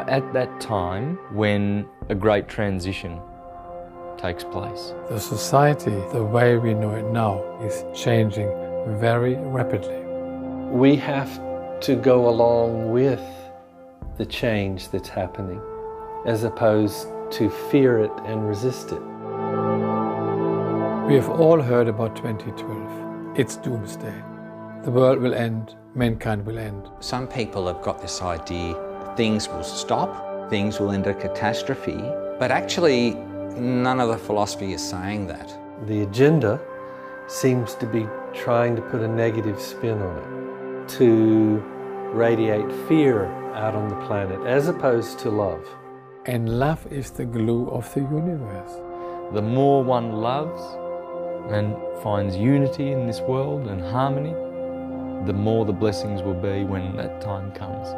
are at that time when a great transition takes place. The society, the way we know it now, is changing very rapidly. We have to go along with the change that's happening, as opposed to fear it and resist it. We have all heard about 2012. It's doomsday. The world will end, mankind will end. Some people have got this idea things will stop, things will end a catastrophe, but actually none of the philosophy is saying that. The agenda seems to be trying to put a negative spin on it, to radiate fear out on the planet as opposed to love. And love is the glue of the universe. The more one loves and finds unity in this world and harmony, the more the blessings will be when that time comes.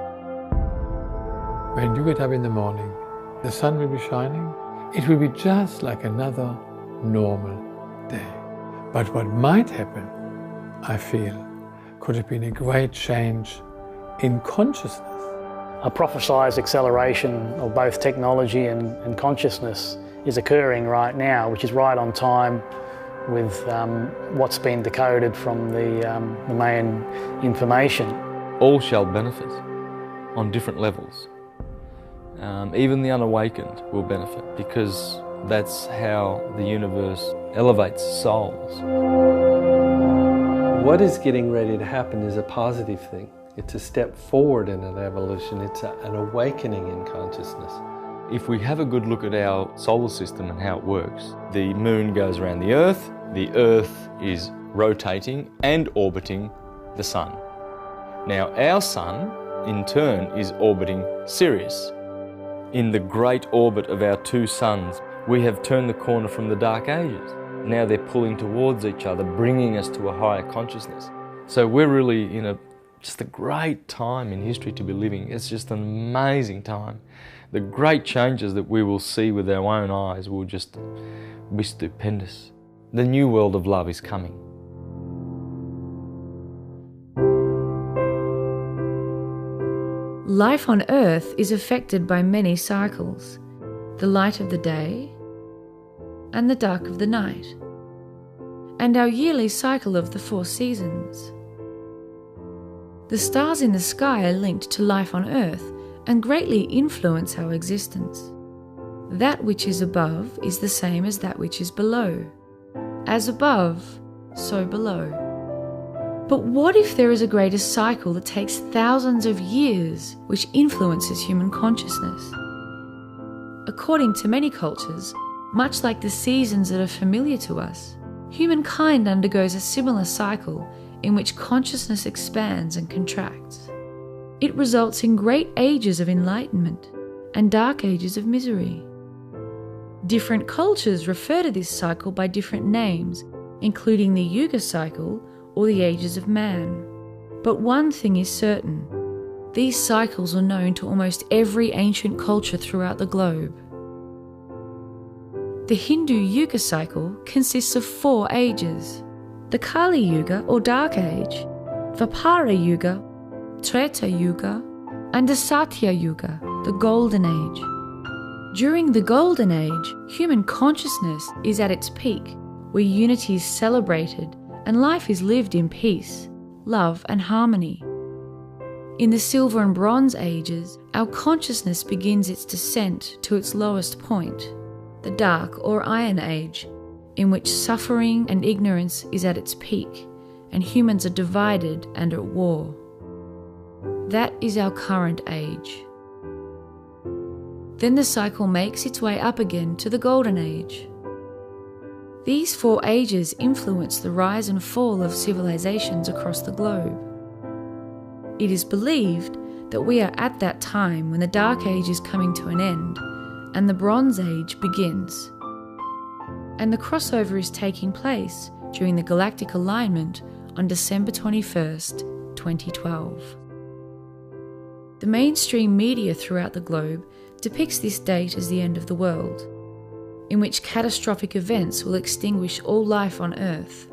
When you get up in the morning, the sun will be shining. It will be just like another normal day. But what might happen, I feel, could have been a great change in consciousness. A prophesied acceleration of both technology and consciousness is occurring right now, which is right on time with what's been decoded from the main information. All shall benefit on different levels. Even the unawakened will benefit, because that's how the universe elevates souls. What is getting ready to happen is a positive thing. It's a step forward in an evolution. It's an awakening in consciousness. If we have a good look at our solar system and how it works, the moon goes around the Earth is rotating and orbiting the sun. Now our sun, in turn, is orbiting Sirius. In the great orbit of our two suns, we have turned the corner from the Dark Ages. Now they're pulling towards each other, bringing us to a higher consciousness. So we're really in just a great time in history to be living. It's just an amazing time. The great changes that we will see with our own eyes will just be stupendous. The new world of love is coming. Life on Earth is affected by many cycles: the light of the day and the dark of the night, and our yearly cycle of the 4 seasons. The stars in the sky are linked to life on Earth and greatly influence our existence. That which is above is the same as that which is below. As above, so below. But what if there is a greater cycle that takes thousands of years, which influences human consciousness? According to many cultures, much like the seasons that are familiar to us, humankind undergoes a similar cycle in which consciousness expands and contracts. It results in great ages of enlightenment and dark ages of misery. Different cultures refer to this cycle by different names, including the Yuga cycle or the ages of man. But one thing is certain: these cycles are known to almost every ancient culture throughout the globe. The Hindu Yuga cycle consists of 4 ages: the Kali Yuga or Dark Age, Dvapara Yuga, Treta Yuga, and the Satya Yuga, the Golden Age. During the Golden Age, human consciousness is at its peak, where unity is celebrated and life is lived in peace, love and harmony. In the Silver and Bronze Ages, our consciousness begins its descent to its lowest point, the Dark or Iron Age, in which suffering and ignorance is at its peak and humans are divided and at war. That is our current age. Then the cycle makes its way up again to the Golden Age. These 4 ages influence the rise and fall of civilizations across the globe. It is believed that we are at that time when the Dark Age is coming to an end and the Bronze Age begins. And the crossover is taking place during the galactic alignment on December 21st, 2012. The mainstream media throughout the globe depicts this date as the end of the world, in which catastrophic events will extinguish all life on Earth.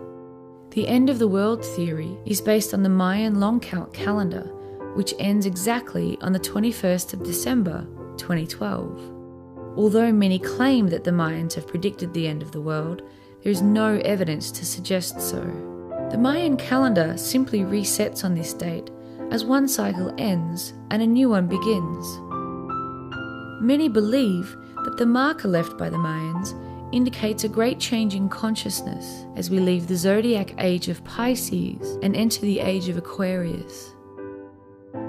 The end of the world theory is based on the Mayan long count calendar, which ends exactly on the 21st of December, 2012. Although many claim that the Mayans have predicted the end of the world, there is no evidence to suggest so. The Mayan calendar simply resets on this date as one cycle ends and a new one begins. Many believe that the marker left by the Mayans indicates a great change in consciousness as we leave the zodiac age of Pisces and enter the age of Aquarius.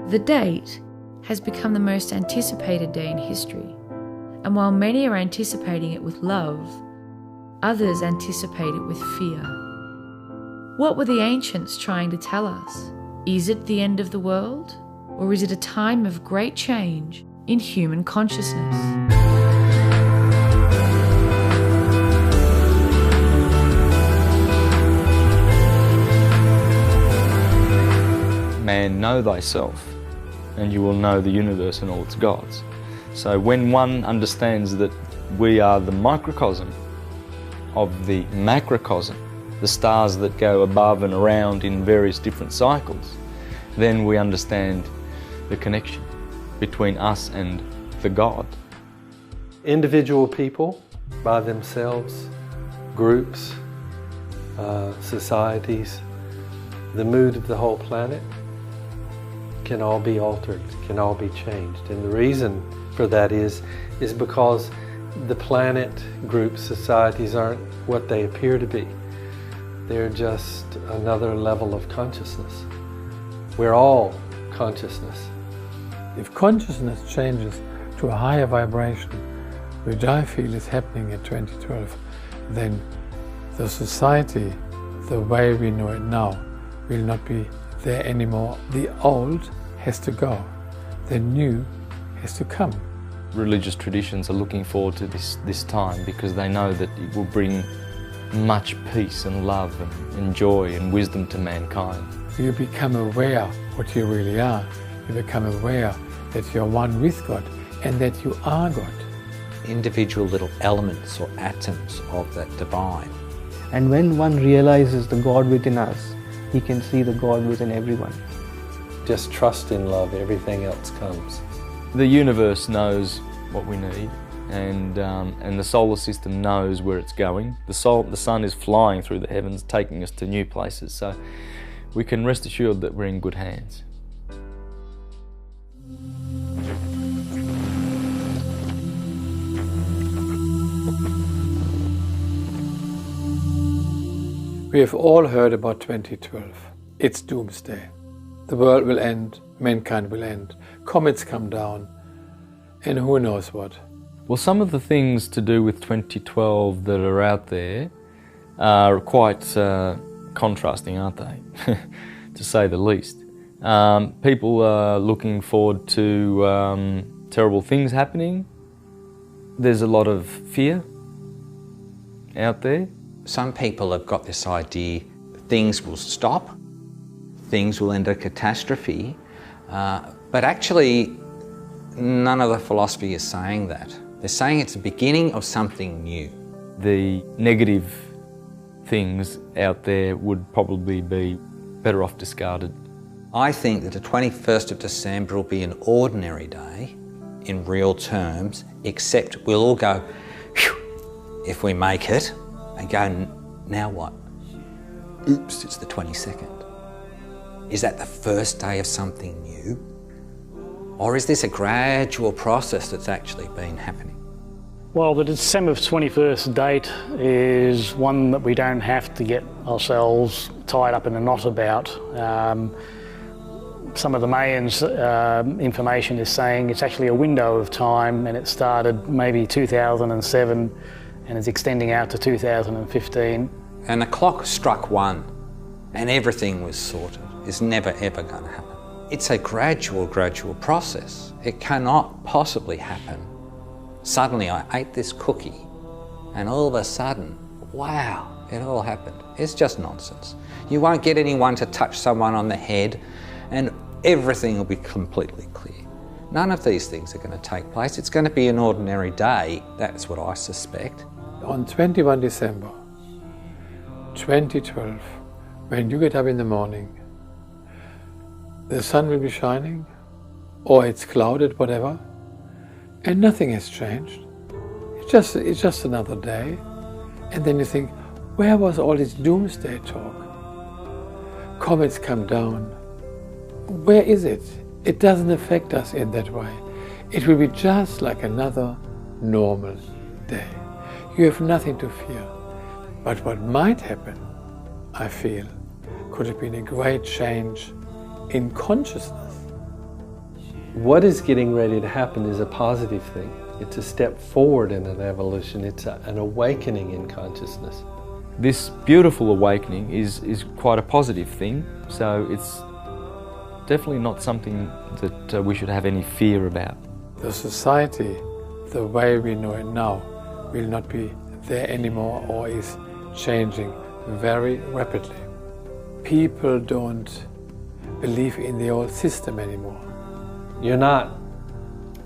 The date has become the most anticipated day in history, and while many are anticipating it with love, others anticipate it with fear. What were the ancients trying to tell us? Is it the end of the world, or is it a time of great change in human consciousness? Man, know thyself, and you will know the universe and all its gods. So when one understands that we are the microcosm of the macrocosm, the stars that go above and around in various different cycles, then we understand the connection between us and the God. Individual people by themselves, groups, societies, the mood of the whole planet can all be altered, can all be changed. And the reason for that is because the planet, groups, societies aren't what they appear to be. They're just another level of consciousness. We're all consciousness. If consciousness changes to a higher vibration, which I feel is happening in 2012, then the society, the way we know it now, will not be there anymore. The old has to go. The new has to come. Religious traditions are looking forward to this time because they know that it will bring much peace and love and joy and wisdom to mankind. You become aware what you really are. You become aware that you're one with God and that you are God. Individual little elements or atoms of that divine. And when one realizes the God within us, he can see the God within everyone. Just trust in love, everything else comes. The universe knows what we need, and the solar system knows where it's going. The sun is flying through the heavens, taking us to new places, so we can rest assured that we're in good hands. We have all heard about 2012. It's doomsday. The world will end, mankind will end, comets come down, and who knows what. Well, some of the things to do with 2012 that are out there are quite contrasting, aren't they? To say the least. People are looking forward to terrible things happening. There's a lot of fear out there. Some people have got this idea things will stop, things will enter catastrophe, but actually none of the philosophy is saying that. They're saying it's the beginning of something new. The negative things out there would probably be better off discarded. I think that the 21st of December will be an ordinary day in real terms, except we'll all go, phew, if we make it, and go, now what? Oops, it's the 22nd. Is that the first day of something new? Or is this a gradual process that's actually been happening? Well, the December 21st date is one that we don't have to get ourselves tied up in a knot about. Some of the Mayans' information is saying it's actually a window of time, and it started maybe 2007 and is extending out to 2015. And the clock struck 1 and everything was sorted. It's never ever going to happen. It's a gradual process. It cannot possibly happen. Suddenly I ate this cookie and all of a sudden, wow, it all happened. It's just nonsense. You won't get anyone to touch someone on the head and everything will be completely clear. None of these things are going to take place. It's going to be an ordinary day. That's what I suspect. On 21 December 2012, when you get up in the morning, the sun will be shining, or it's clouded, whatever, and nothing has changed. It's just another day. And then you think, where was all this doomsday talk? Comets come down. Where is it? It doesn't affect us in that way. It will be just like another normal day. You have nothing to fear. But what might happen, I feel, could have been a great change in consciousness. What is getting ready to happen is a positive thing. It's a step forward in an evolution. It's an awakening in consciousness. This beautiful awakening is quite a positive thing, so it's definitely not something that we should have any fear about. The society, the way we know it now, will not be there anymore or is changing very rapidly. People don't believe in the old system anymore. You're not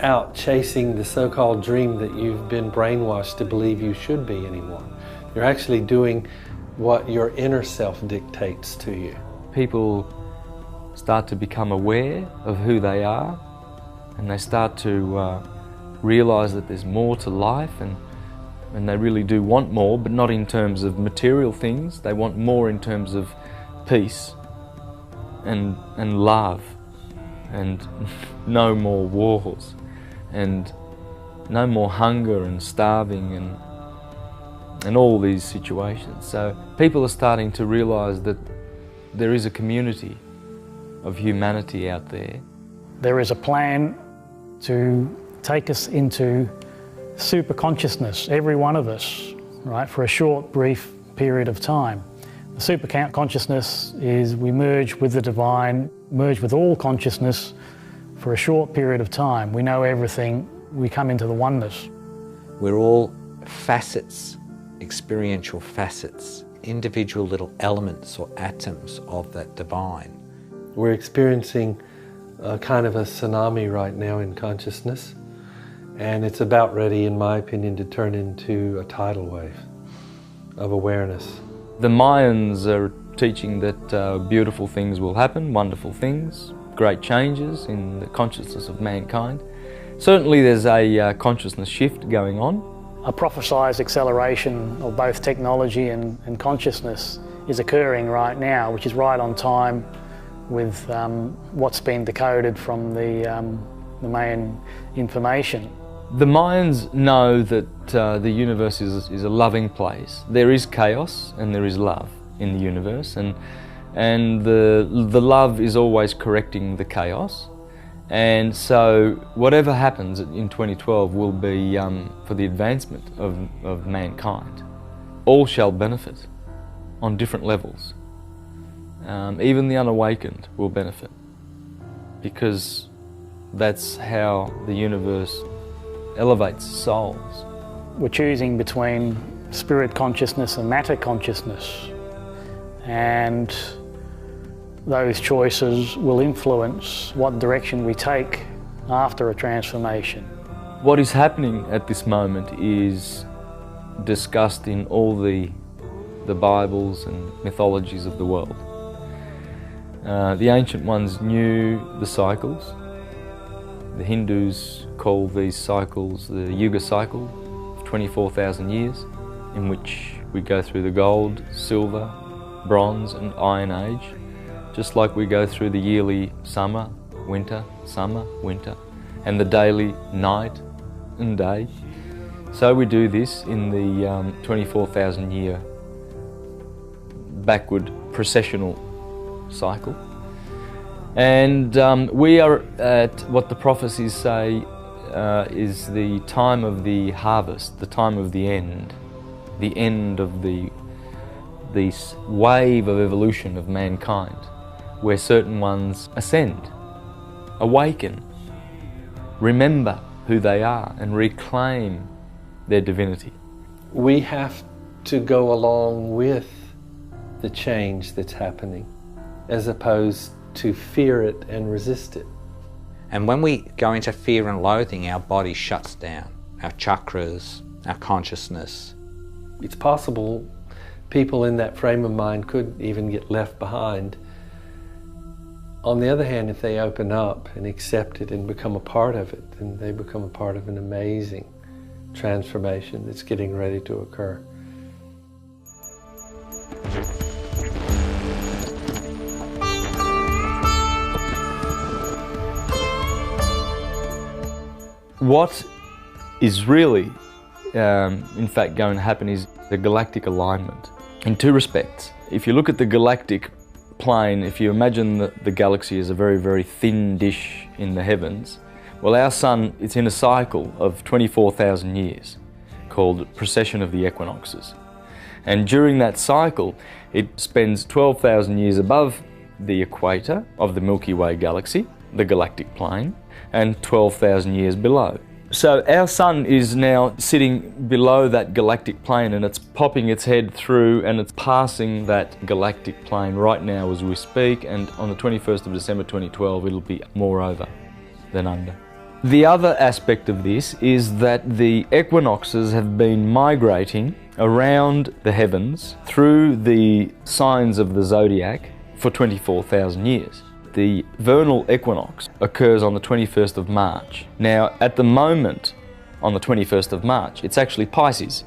out chasing the so-called dream that you've been brainwashed to believe you should be anymore. You're actually doing what your inner self dictates to you. People start to become aware of who they are, and they start to realize that there's more to life, and they really do want more, but not in terms of material things. They want more in terms of peace and love, and no more wars, and no more hunger and starving and all these situations. So people are starting to realize that there is a community of humanity out there. There is a plan to take us into super consciousness, every one of us, right, for a short, brief period of time. The super consciousness is we merge with the divine, merge with all consciousness for a short period of time. We know everything, we come into the oneness. We're all facets, experiential facets, individual little elements or atoms of that divine. We're experiencing a kind of a tsunami right now in consciousness, and it's about ready, in my opinion, to turn into a tidal wave of awareness. The Mayans are teaching that beautiful things will happen, wonderful things, great changes in the consciousness of mankind. Certainly there's a consciousness shift going on. A prophesized acceleration of both technology and consciousness is occurring right now, which is right on time with what's been decoded from the Mayan information. The Mayans know that the universe is a loving place. There is chaos and there is love in the universe, and the love is always correcting the chaos. And so whatever happens in 2012 will be for the advancement of mankind. All shall benefit on different levels. Even the unawakened will benefit, because that's how the universe elevates souls. We're choosing between spirit consciousness and matter consciousness, and those choices will influence what direction we take after a transformation. What is happening at this moment is discussed in all the Bibles and mythologies of the world. The ancient ones knew the cycles. The Hindus call these cycles the Yuga cycle of 24,000 years, in which we go through the gold, silver, bronze and iron age, just like we go through the yearly summer, winter, and the daily night and day. So we do this in the 24,000 year backward processional cycle. And we are at what the prophecies say is the time of the harvest, the time of the end of this wave of evolution of mankind, where certain ones ascend, awaken, remember who they are and reclaim their divinity. We have to go along with the change that's happening, as opposed to fear it and resist it. And when we go into fear and loathing, our body shuts down, our chakras, our consciousness. It's possible people in that frame of mind could even get left behind On the other hand, if they open up and accept it and become a part of it, then they become a part of an amazing transformation that's getting ready to occur. What is really, in fact, going to happen is the galactic alignment in two respects. If you look at the galactic plane, if you imagine the galaxy as a very, very thin dish in the heavens, well, our sun, it's in a cycle of 24,000 years called precession of the equinoxes. And during that cycle, it spends 12,000 years above the equator of the Milky Way galaxy, the galactic plane, and 12,000 years below. So our sun is now sitting below that galactic plane, and it's popping its head through and it's passing that galactic plane right now as we speak, and on the 21st of December 2012 it'll be more over than under. The other aspect of this is that the equinoxes have been migrating around the heavens through the signs of the zodiac for 24,000 years. The vernal equinox occurs on the 21st of March. Now, at the moment, on the 21st of March, it's actually Pisces,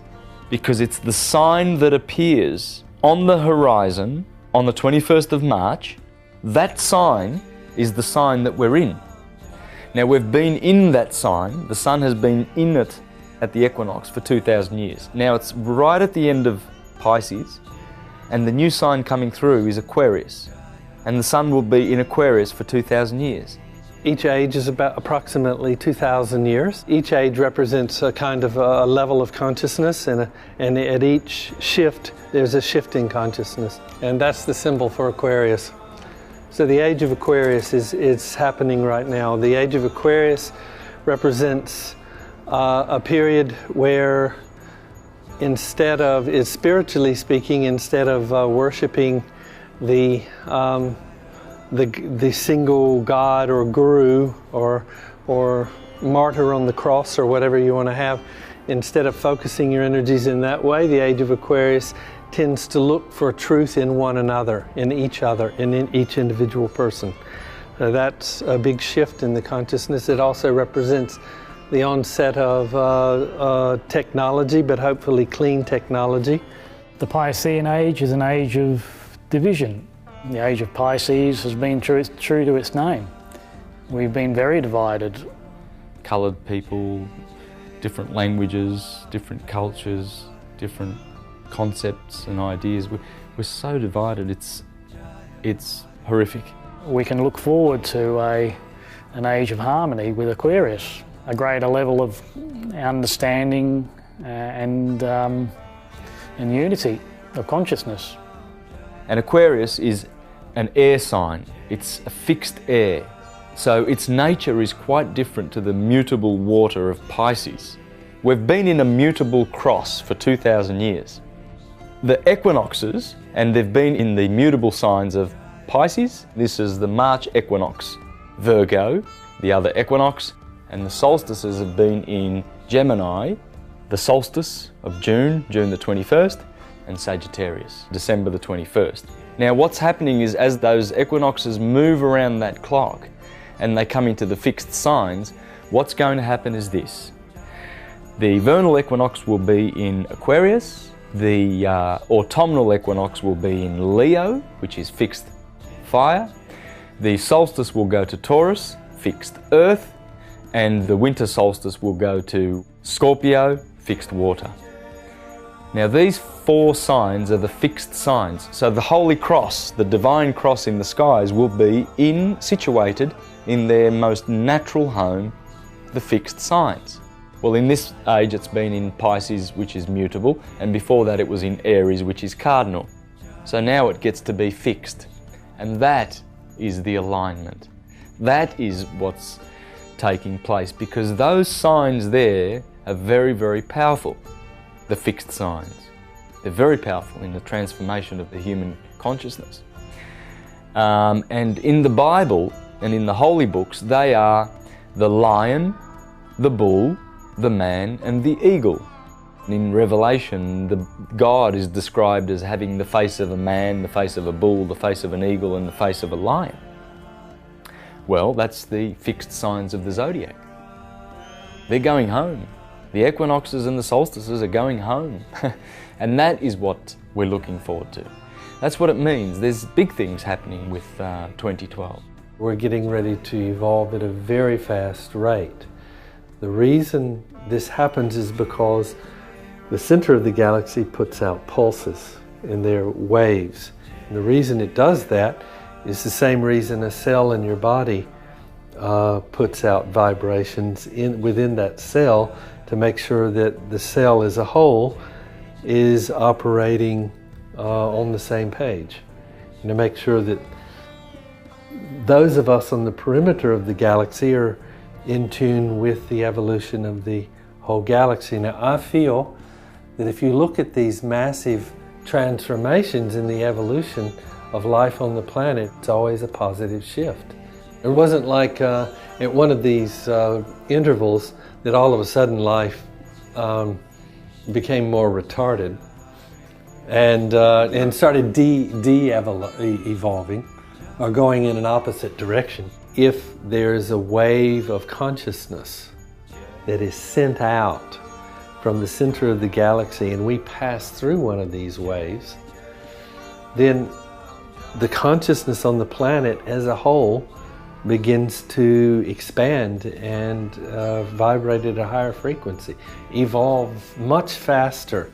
because it's the sign that appears on the horizon on the 21st of March. That sign is the sign that we're in. Now, we've been in that sign, the sun has been in it at the equinox for 2,000 years. Now, it's right at the end of Pisces, and the new sign coming through is Aquarius. And the sun will be in Aquarius for 2,000 years. Each age is about approximately 2,000 years. Each age represents a kind of a level of consciousness, and at each shift there's a shift in consciousness. And that's the symbol for Aquarius. So the age of Aquarius is happening right now. The age of Aquarius represents a period where spiritually speaking, instead of worshipping the single God or guru or martyr on the cross or whatever you want to have, instead of focusing your energies in that way, the age of Aquarius tends to look for truth in one another, in each other, and in each individual person. That's a big shift in the consciousness. It also represents the onset of technology, but hopefully clean technology. The Piscean age is an age of division. The age of Pisces has been true to its name. We've been very divided. Coloured people, different languages, different cultures, different concepts and ideas. We're so divided, it's horrific. We can look forward to an age of harmony with Aquarius, a greater level of understanding and unity of consciousness. And Aquarius is an air sign. It's a fixed air. So its nature is quite different to the mutable water of Pisces. We've been in a mutable cross for 2,000 years. The equinoxes, and they've been in the mutable signs of Pisces. This is the March equinox, Virgo, the other equinox, and the solstices have been in Gemini, the solstice of June the 21st, and Sagittarius, December the 21st. Now what's happening is as those equinoxes move around that clock and they come into the fixed signs, what's going to happen is this. The vernal equinox will be in Aquarius, the autumnal equinox will be in Leo, which is fixed fire, the solstice will go to Taurus, fixed earth, and the winter solstice will go to Scorpio, fixed water. Now these four signs are the fixed signs. So the Holy Cross, the divine cross in the skies, will be situated in their most natural home, the fixed signs. Well, in this age it's been in Pisces, which is mutable, and before that it was in Aries, which is cardinal. So now it gets to be fixed. And that is the alignment. That is what's taking place, because those signs there are very, very powerful. The fixed signs. They're very powerful in the transformation of the human consciousness. And in the Bible and in the holy books, they are the lion, the bull, the man, and the eagle. In Revelation, God is described as having the face of a man, the face of a bull, the face of an eagle, and the face of a lion. Well, that's the fixed signs of the zodiac. They're going home. The equinoxes and the solstices are going home. And that is what we're looking forward to. That's what it means. There's big things happening with 2012. We're getting ready to evolve at a very fast rate. The reason this happens is because the center of the galaxy puts out pulses in their waves. And the reason it does that is the same reason a cell in your body puts out vibrations within that cell to make sure that the cell as a whole is operating on the same page. And to make sure that those of us on the perimeter of the galaxy are in tune with the evolution of the whole galaxy. Now, I feel that if you look at these massive transformations in the evolution of life on the planet, it's always a positive shift. It wasn't like at one of these intervals that all of a sudden life became more retarded and started evolving or going in an opposite direction. If there's a wave of consciousness that is sent out from the center of the galaxy and we pass through one of these waves, then the consciousness on the planet as a whole begins to expand and vibrate at a higher frequency, evolve much faster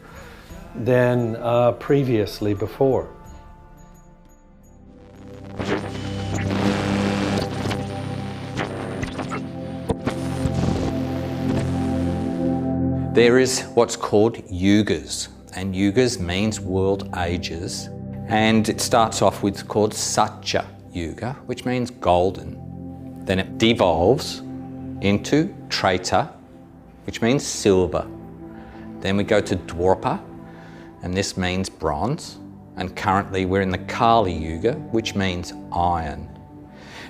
than previously before. There is what's called yugas, and yugas means world ages, and it starts off with called Satya Yuga, which means golden. Then it devolves into Treta, which means silver. Then we go to Dwapara, and this means bronze, and currently we're in the Kali Yuga, which means iron.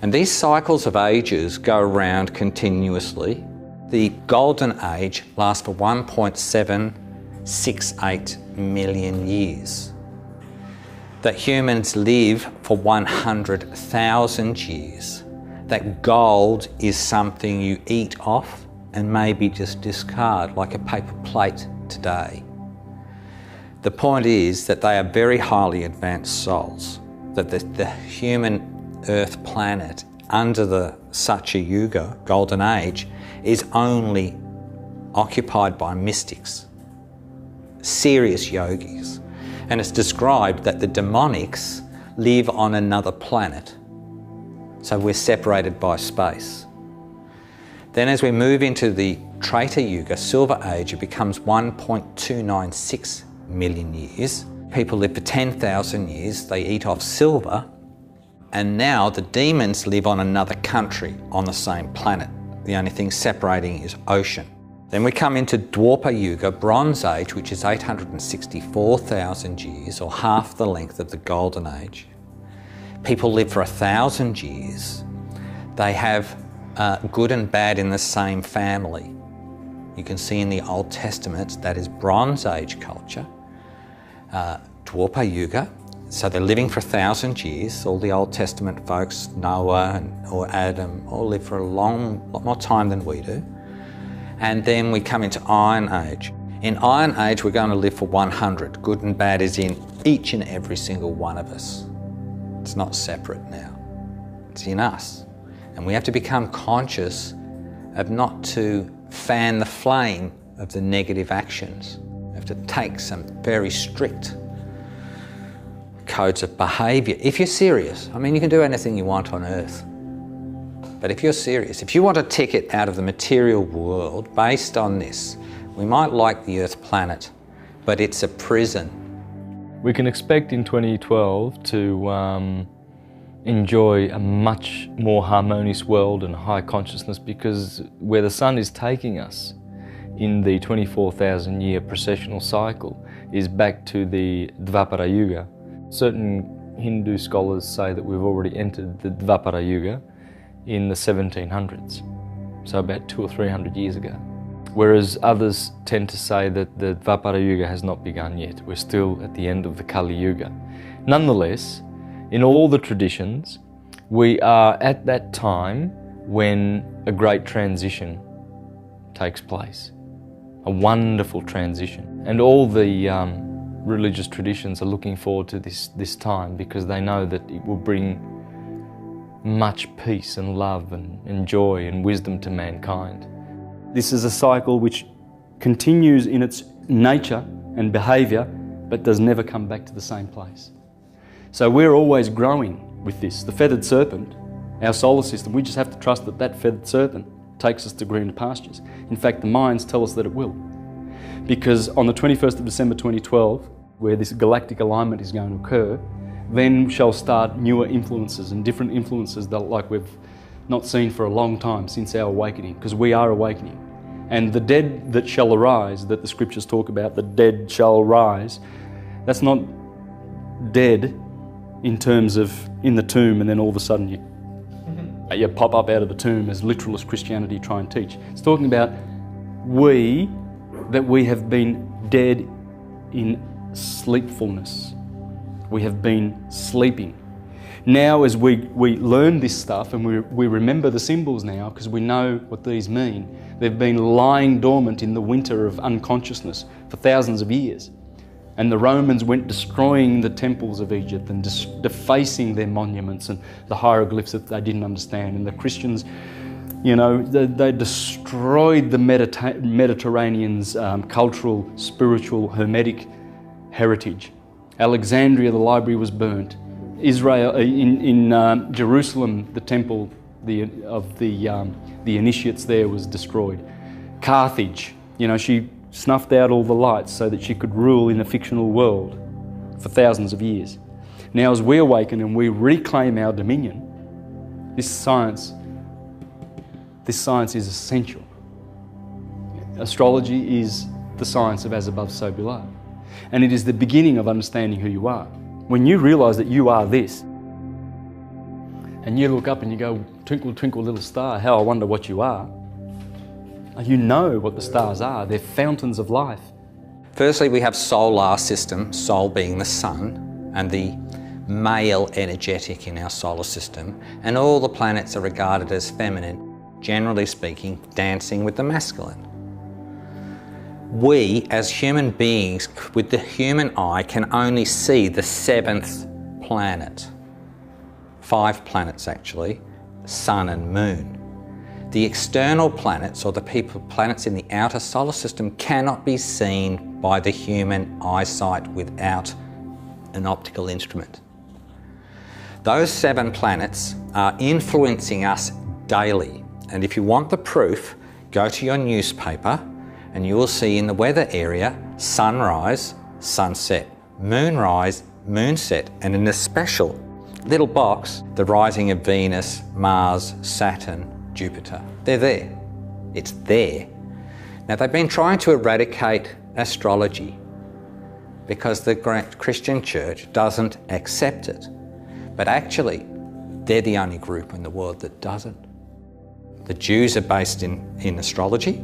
And these cycles of ages go around continuously. The golden age lasts for 1.768 million years. That humans live for 100,000 years. That gold is something you eat off and maybe just discard like a paper plate today. The point is that they are very highly advanced souls, that the human Earth planet under the Satya Yuga, Golden Age, is only occupied by mystics, serious yogis. And it's described that the demonics live on another planet. So we're separated by space. Then as we move into the Treta Yuga, Silver Age, it becomes 1.296 million years. People live for 10,000 years, they eat off silver, and now the demons live on another country on the same planet. The only thing separating is ocean. Then we come into Dwapara Yuga, Bronze Age, which is 864,000 years, or half the length of the Golden Age. People live for 1,000 years. They have good and bad in the same family. You can see in the Old Testament that is Bronze Age culture. Dwapara Yuga, so they're living for 1,000 years. All the Old Testament folks, Noah or Adam, all live for a lot more time than we do. And then we come into Iron Age. In Iron Age, we're going to live for 100. Good and bad is in each and every single one of us. It's not separate now. It's in us. And we have to become conscious of not to fan the flame of the negative actions. We have to take some very strict codes of behaviour. If you're serious, I mean, you can do anything you want on Earth. But if you're serious, if you want a ticket out of the material world based on this, we might like the Earth planet, but it's a prison. We can expect in 2012 to enjoy a much more harmonious world and high consciousness, because where the sun is taking us in the 24,000 year precessional cycle is back to the Dvapara Yuga. Certain Hindu scholars say that we've already entered the Dvapara Yuga in the 1700s, so about 200 or 300 years ago. Whereas others tend to say that the Dvapara Yuga has not begun yet. We're still at the end of the Kali Yuga. Nonetheless, in all the traditions, We are at that time when a great transition takes place, a wonderful transition. And all the religious traditions are looking forward to this time because they know that it will bring much peace and love and joy and wisdom to mankind. This is a cycle which continues in its nature and behaviour, but does never come back to the same place. So we're always growing with this. The feathered serpent, our solar system, we just have to trust that that feathered serpent takes us to greener pastures. In fact, the Mayans tell us that it will. Because on the 21st of December 2012, where this galactic alignment is going to occur, then shall start newer influences and different influences that like we've not seen for a long time since our awakening, because we are awakening. And the dead that shall arise, that the scriptures talk about, the dead shall rise, that's not dead in terms of in the tomb and then all of a sudden you pop up out of the tomb as literalist Christianity try and teach. It's talking about we have been dead in sleepfulness. We have been sleeping. Now as we learn this stuff and we remember the symbols now because we know what these mean, they've been lying dormant in the winter of unconsciousness for thousands of years. And the Romans went destroying the temples of Egypt and defacing their monuments and the hieroglyphs that they didn't understand. And the Christians, you know, they destroyed the Mediterranean's cultural, spiritual, hermetic heritage. Alexandria, the library was burnt. Israel, in Jerusalem, the temple of the initiates there was destroyed. Carthage, you know, she snuffed out all the lights so that she could rule in a fictional world for thousands of years. Now as we awaken and we reclaim our dominion, this science is essential. Astrology is the science of as above, so below. And it is the beginning of understanding who you are. When you realise that you are this, and you look up and you go, twinkle, twinkle, little star, how I wonder what you are. You know what the stars are. They're fountains of life. Firstly, we have solar system, Sol being the sun, and the male energetic in our solar system, and all the planets are regarded as feminine, generally speaking, dancing with the masculine. We, as human beings, with the human eye, can only see the 7th planet. 5 planets actually, Sun and Moon. The external planets, or the planets in the outer solar system, cannot be seen by the human eyesight without an optical instrument. Those 7 planets are influencing us daily. And if you want the proof, go to your newspaper and you will see in the weather area, sunrise, sunset, moonrise, moonset, and in a special little box, the rising of Venus, Mars, Saturn, Jupiter. They're there. It's there. Now they've been trying to eradicate astrology because the Christian church doesn't accept it. But actually, they're the only group in the world that doesn't. The Jews are based in astrology.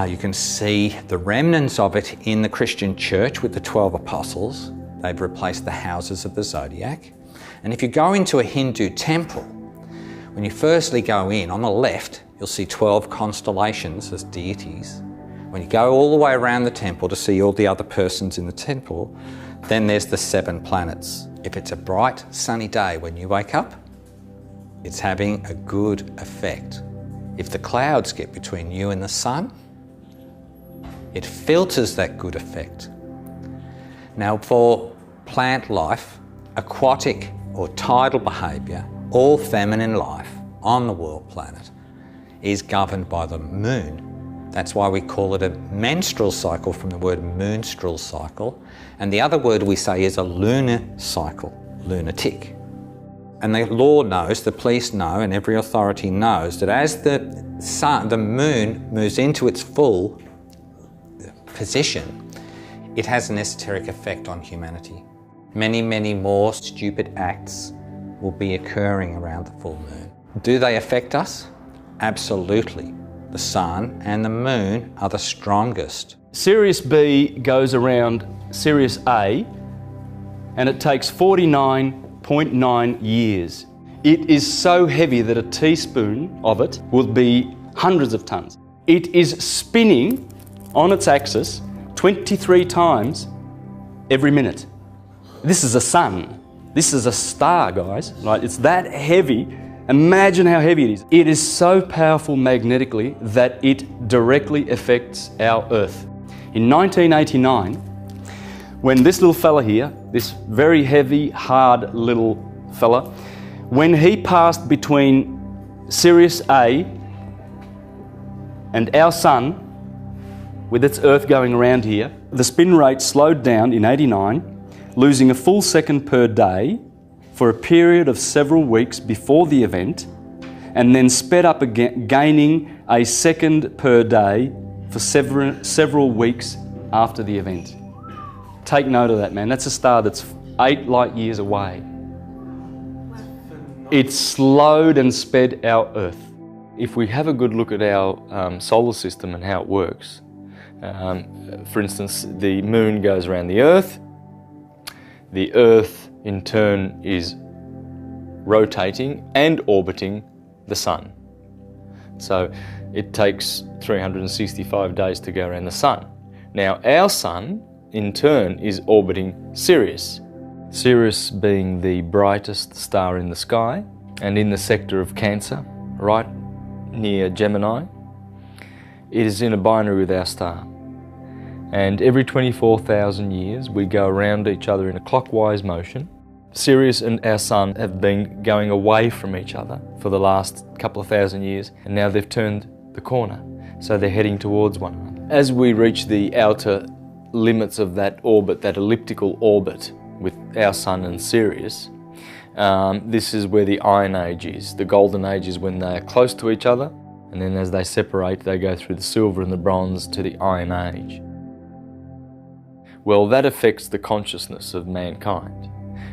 You can see the remnants of it in the Christian church with the 12 apostles. They've replaced the houses of the zodiac. And if you go into a Hindu temple, when you firstly go in, on the left, you'll see 12 constellations as deities. When you go all the way around the temple to see all the other persons in the temple, then there's the 7 planets. If it's a bright, sunny day when you wake up, it's having a good effect. If the clouds get between you and the sun, it filters that good effect. Now for plant life, aquatic or tidal behaviour, all feminine life on the world planet is governed by the moon. That's why we call it a menstrual cycle from the word moonstrel cycle. And the other word we say is a lunar cycle, lunatic. And the law knows, the police know, and every authority knows that as the moon moves into its full position, it has an esoteric effect on humanity. Many, many more stupid acts will be occurring around the full moon. Do they affect us? Absolutely. The sun and the moon are the strongest. Sirius B goes around Sirius A and it takes 49.9 years. It is so heavy that a teaspoon of it will be hundreds of tons. It is spinning on its axis 23 times every minute. This is a sun. This is a star, guys. Right? It's that heavy. Imagine how heavy it is. It is so powerful magnetically that it directly affects our Earth. In 1989, when this little fella here, this very heavy, hard little fella, when he passed between Sirius A and our sun, with its Earth going around here, the spin rate slowed down in 89, losing a full second per day for a period of several weeks before the event, and then sped up again, gaining a second per day for several weeks after the event. Take note of that, man. That's a star that's 8 light years away. It slowed and sped our Earth. If we have a good look at our solar system and how it works, for instance, the moon goes around the Earth in turn is rotating and orbiting the sun. So it takes 365 days to go around the sun. Now our sun in turn is orbiting Sirius. Sirius being the brightest star in the sky and in the sector of Cancer, right near Gemini. It is in a binary with our star. And every 24,000 years we go around each other in a clockwise motion. Sirius and our sun have been going away from each other for the last couple of thousand years, and now they've turned the corner, so they're heading towards one another. As we reach the outer limits of that orbit, that elliptical orbit with our sun and Sirius, this is where the Iron Age is. The Golden Age is when they are close to each other, and then as they separate, they go through the Silver and the Bronze to the Iron Age. Well, that affects the consciousness of mankind,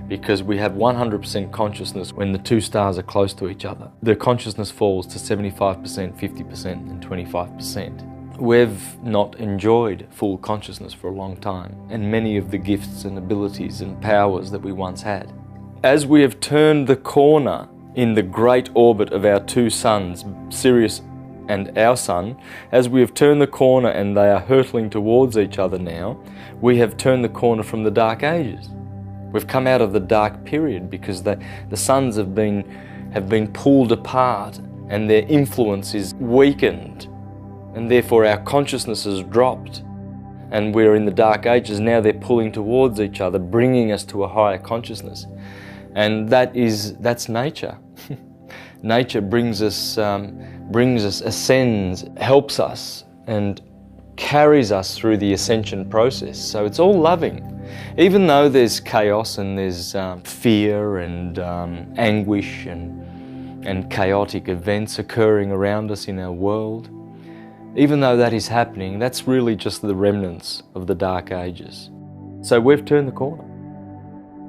because we have 100% consciousness when the two stars are close to each other. The consciousness falls to 75%, 50% and 25%. We've not enjoyed full consciousness for a long time, and many of the gifts and abilities and powers that we once had. As we have turned the corner in the great orbit of our two suns, Sirius and our sun, as we have turned the corner and they are hurtling towards each other now, we have turned the corner from the Dark Ages. We've come out of the dark period because the suns have been pulled apart and their influence is weakened, and therefore our consciousness has dropped, and we're in the Dark Ages. Now they're pulling towards each other, bringing us to a higher consciousness, and that's nature. Nature brings us, ascends, helps us, and carries us through the ascension process. So it's all loving. Even though there's chaos and there's fear and anguish and chaotic events occurring around us in our world, even though that is happening, that's really just the remnants of the Dark Ages. So we've turned the corner.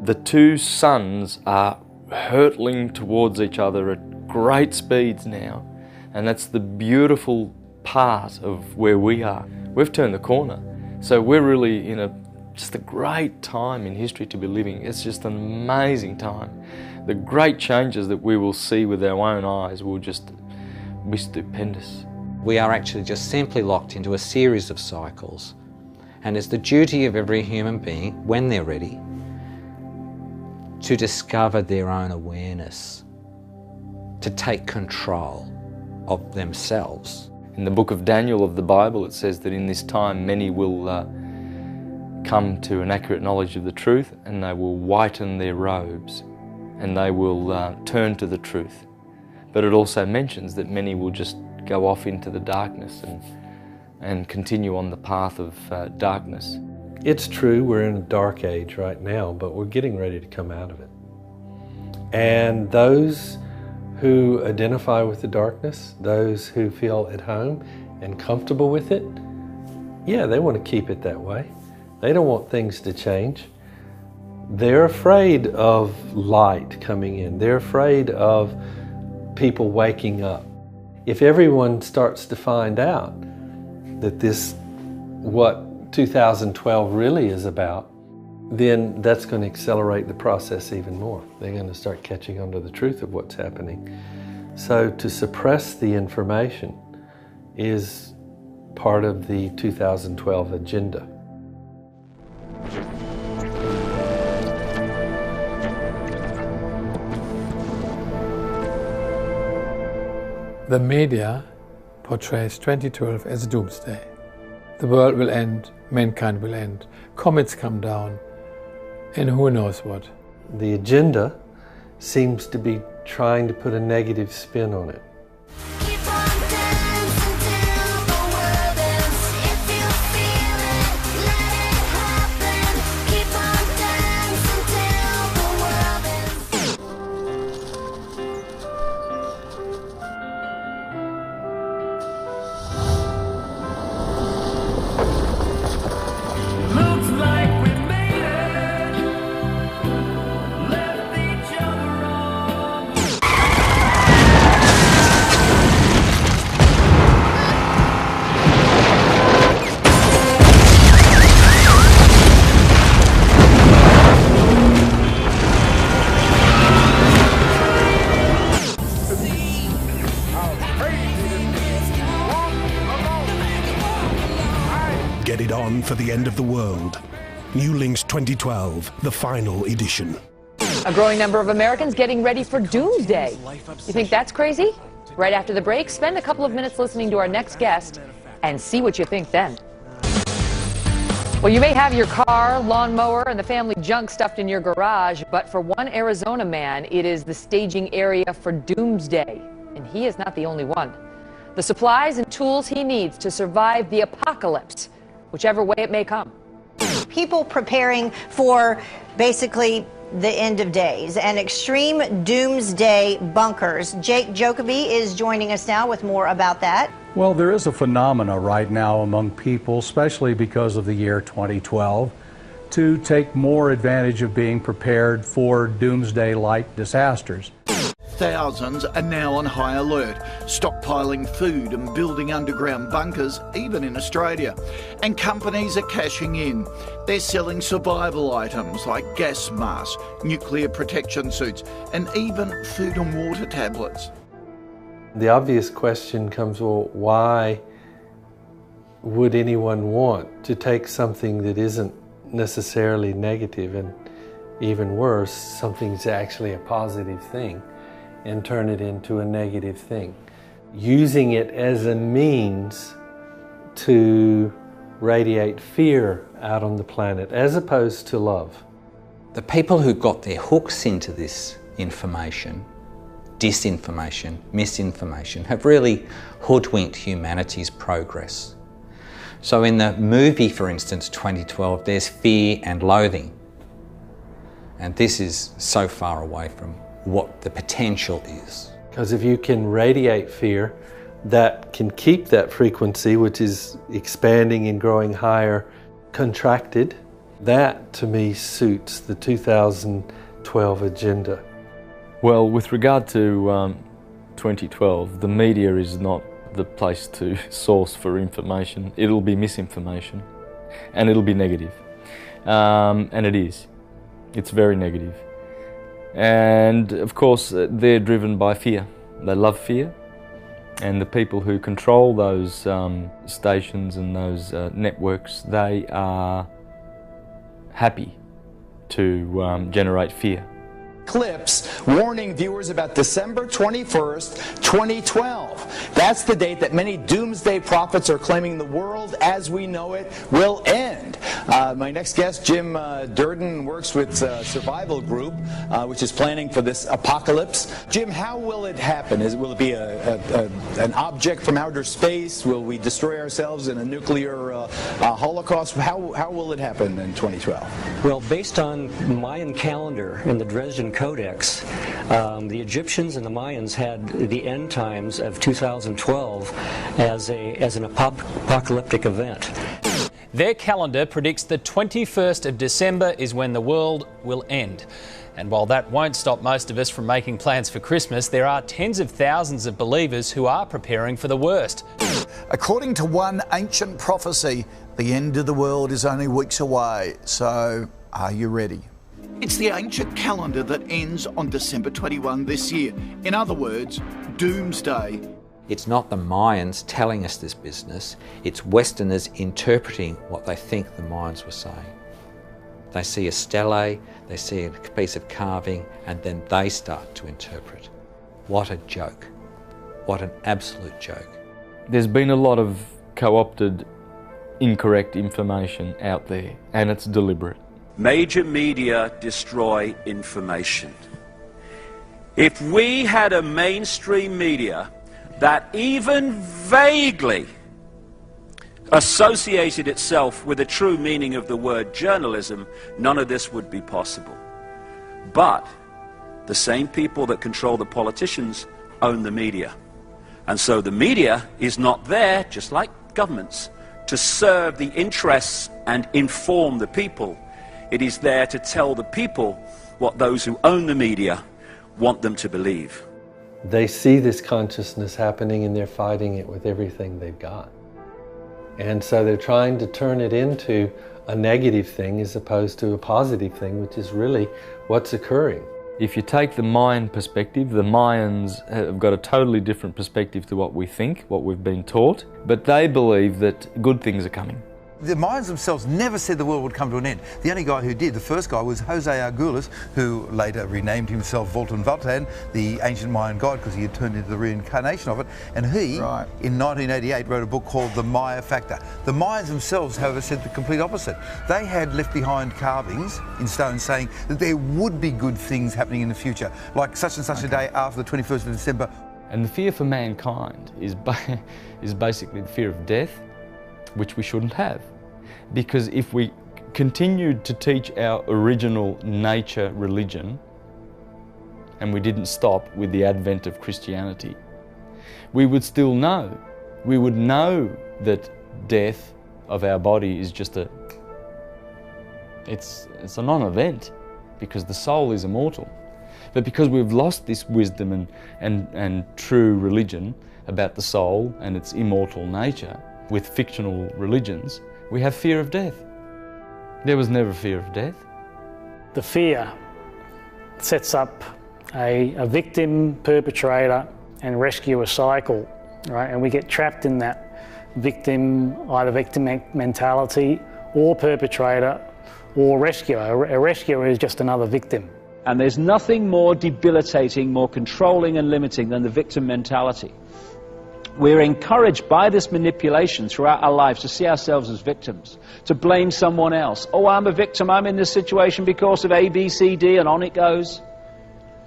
The two suns are hurtling towards each other at great speeds now, and that's the beautiful part of where we are. We've turned the corner. So we're really in just a great time in history to be living. It's just an amazing time. The great changes that we will see with our own eyes will just be stupendous. We are actually just simply locked into a series of cycles, and it's the duty of every human being, when they're ready, to discover their own awareness, to take control of themselves. In the book of Daniel of the Bible, it says that in this time many will come to an accurate knowledge of the truth, and they will whiten their robes, and they will turn to the truth. But it also mentions that many will just go off into the darkness and continue on the path of darkness. It's true, we're in a dark age right now, but we're getting ready to come out of it. And those who identify with the darkness, those who feel at home and comfortable with it, yeah, they want to keep it that way. They don't want things to change. They're afraid of light coming in. They're afraid of people waking up. If everyone starts to find out that what 2012 really is about, then that's going to accelerate the process even more. They're going to start catching on to the truth of what's happening. So to suppress the information is part of the 2012 agenda. The media portrays 2012 as doomsday. The world will end, mankind will end, comets come down, and who knows what. The agenda seems to be trying to put a negative spin on it. Get it on for the end of the world. New Links 2012, the final edition. A growing number of Americans getting ready for doomsday. You think that's crazy? Right after the break, spend a couple of minutes listening to our next guest and see what you think then. Well, you may have your car, lawnmower, and the family junk stuffed in your garage, but for one Arizona man, it is the staging area for doomsday. And he is not the only one. The supplies and tools he needs to survive the apocalypse, whichever way it may come. People preparing for basically the end of days and extreme doomsday bunkers. Jake Jacoby is joining us now with more about that. Well, there is a phenomena right now among people, especially because of the year 2012, to take more advantage of being prepared for doomsday-like disasters. Thousands are now on high alert, stockpiling food and building underground bunkers, even in Australia. And companies are cashing in. They're selling survival items like gas masks, nuclear protection suits, and even food and water tablets. The obvious question comes, well, why would anyone want to take something that isn't necessarily negative, and even worse, something's actually a positive thing, and turn it into a negative thing, using it as a means to radiate fear out on the planet as opposed to love? The people who got their hooks into this information, disinformation, misinformation, have really hoodwinked humanity's progress. So in the movie, for instance, 2012, there's fear and loathing. And this is so far away from what the potential is. Because if you can radiate fear, that can keep that frequency, which is expanding and growing higher, contracted. That, to me, suits the 2012 agenda. Well, with regard to 2012, the media is not the place to source for information. It'll be misinformation, and it'll be negative. And it is. It's very negative. And of course, they're driven by fear. They love fear. And the people who control those stations and those networks, they are happy to generate fear. Clips warning viewers about December 21st, 2012. That's the date that many doomsday prophets are claiming the world as we know it will end. My next guest, Jim Durden, works with Survival Group, which is planning for this apocalypse. Jim, how will it happen? Will it be an object from outer space? Will we destroy ourselves in a nuclear holocaust? How will it happen in 2012? Well, based on Mayan calendar and the Dresden Codex, the Egyptians and the Mayans had the end times of 2012 as an apocalyptic event. Their calendar predicts the 21st of December is when the world will end. And while that won't stop most of us from making plans for Christmas, there are tens of thousands of believers who are preparing for the worst. According to one ancient prophecy, the end of the world is only weeks away. So Are you ready? It's the ancient calendar that ends on December 21 this year. In other words, Doomsday. It's not the Mayans telling us this business, it's Westerners interpreting what they think the Mayans were saying. They see a stele, they see a piece of carving, and then they start to interpret. What a joke. What an absolute joke. There's been a lot of co-opted, incorrect information out there, and it's deliberate. Major media destroy information. If we had a mainstream media that even vaguely associated itself with the true meaning of the word journalism, none of this would be possible. But the same people that control the politicians own the media. And so the media is not there, just like governments, to serve the interests and inform the people. It is there to tell the people what those who own the media want them to believe. They see this consciousness happening and they're fighting it with everything they've got. And so they're trying to turn it into a negative thing as opposed to a positive thing, which is really what's occurring. If you take the Mayan perspective, the Mayans have got a totally different perspective to what we think, what we've been taught, but they believe that good things are coming. The Mayans themselves never said the world would come to an end. The only guy who did, the first guy, was Jose Arguelles, who later renamed himself Voltan Valtan, the ancient Mayan god, because he had turned into the reincarnation of it. And he, in 1988, wrote a book called The Maya Factor. The Mayans themselves, however, said the complete opposite. They had left behind carvings in stone saying that there would be good things happening in the future, like such and such a day after the 21st of December. And the fear for mankind is basically the fear of death, which we shouldn't have. Because if we continued to teach our original nature religion, and we didn't stop with the advent of Christianity, we would still know. We would know that death of our body is just it's a non-event, because the soul is immortal. But because we've lost this wisdom and true religion about the soul and its immortal nature, with fictional religions, we have fear of death. There was never fear of death. The fear sets up a victim, perpetrator and rescuer cycle, right? And we get trapped in that either victim mentality or perpetrator or rescuer. A rescuer is just another victim. And there's nothing more debilitating, more controlling and limiting than the victim mentality. We're encouraged by this manipulation throughout our lives to see ourselves as victims, to blame someone else. Oh, I'm a victim, I'm in this situation because of A, B, C, D, and on it goes.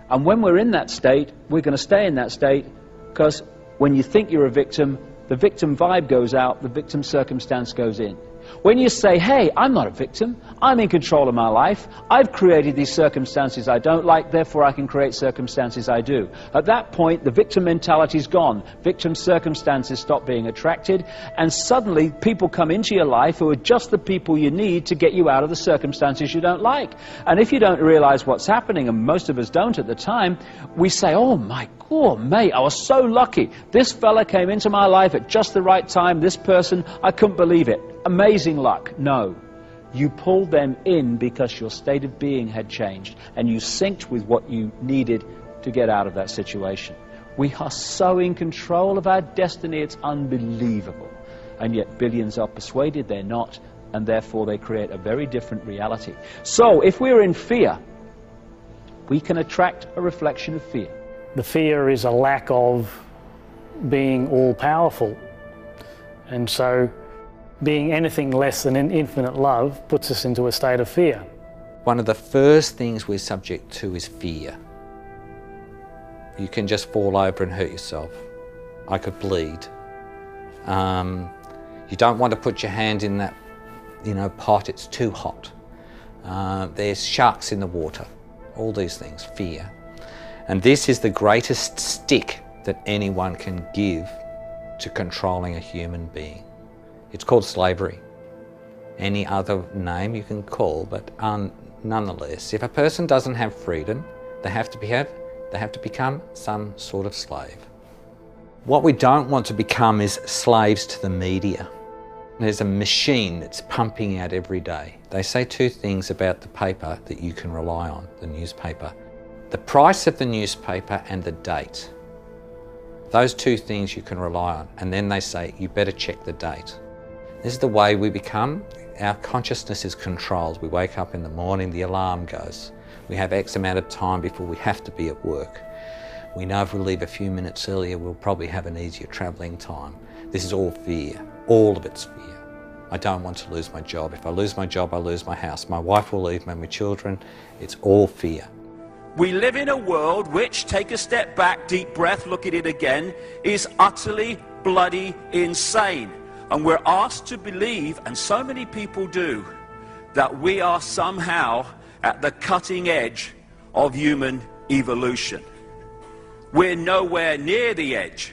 And when we're in that state, we're going to stay in that state, because when you think you're a victim, the victim vibe goes out, the victim circumstance goes in. When you say, hey, I'm not a victim, I'm in control of my life, I've created these circumstances I don't like, therefore I can create circumstances I do. At that point, the victim mentality is gone. Victim circumstances stop being attracted, and suddenly people come into your life who are just the people you need to get you out of the circumstances you don't like. And if you don't realize what's happening, and most of us don't at the time, we say, oh my God, mate, I was so lucky. This fella came into my life at just the right time, this person, I couldn't believe it. Amazing luck. No. You pulled them in because your state of being had changed and you synced with what you needed to get out of that situation. We are so in control of our destiny, it's unbelievable. And yet billions are persuaded they're not, and therefore they create a very different reality. So if we're in fear, we can attract a reflection of fear. The fear is a lack of being all-powerful. And so being anything less than an infinite love puts us into a state of fear. One of the first things we're subject to is fear. You can just fall over and hurt yourself. I could bleed. You don't want to put your hand in that, pot, it's too hot. There's sharks in the water. All these things, fear. And this is the greatest stick that anyone can give to controlling a human being. It's called slavery. Any other name you can call, but nonetheless, if a person doesn't have freedom, they have to become some sort of slave. What we don't want to become is slaves to the media. There's a machine that's pumping out every day. They say two things about the paper that you can rely on, the newspaper. The price of the newspaper and the date. Those two things you can rely on. And then they say, you better check the date. This is the way we become. Our consciousness is controlled. We wake up in the morning, the alarm goes. We have X amount of time before we have to be at work. We know if we leave a few minutes earlier, we'll probably have an easier travelling time. This is all fear. All of it's fear. I don't want to lose my job. If I lose my job, I lose my house. My wife will leave me, my children. It's all fear. We live in a world which, take a step back, deep breath, look at it again, is utterly bloody insane. And we're asked to believe, and so many people do, that we are somehow at the cutting edge of human evolution. We're nowhere near the edge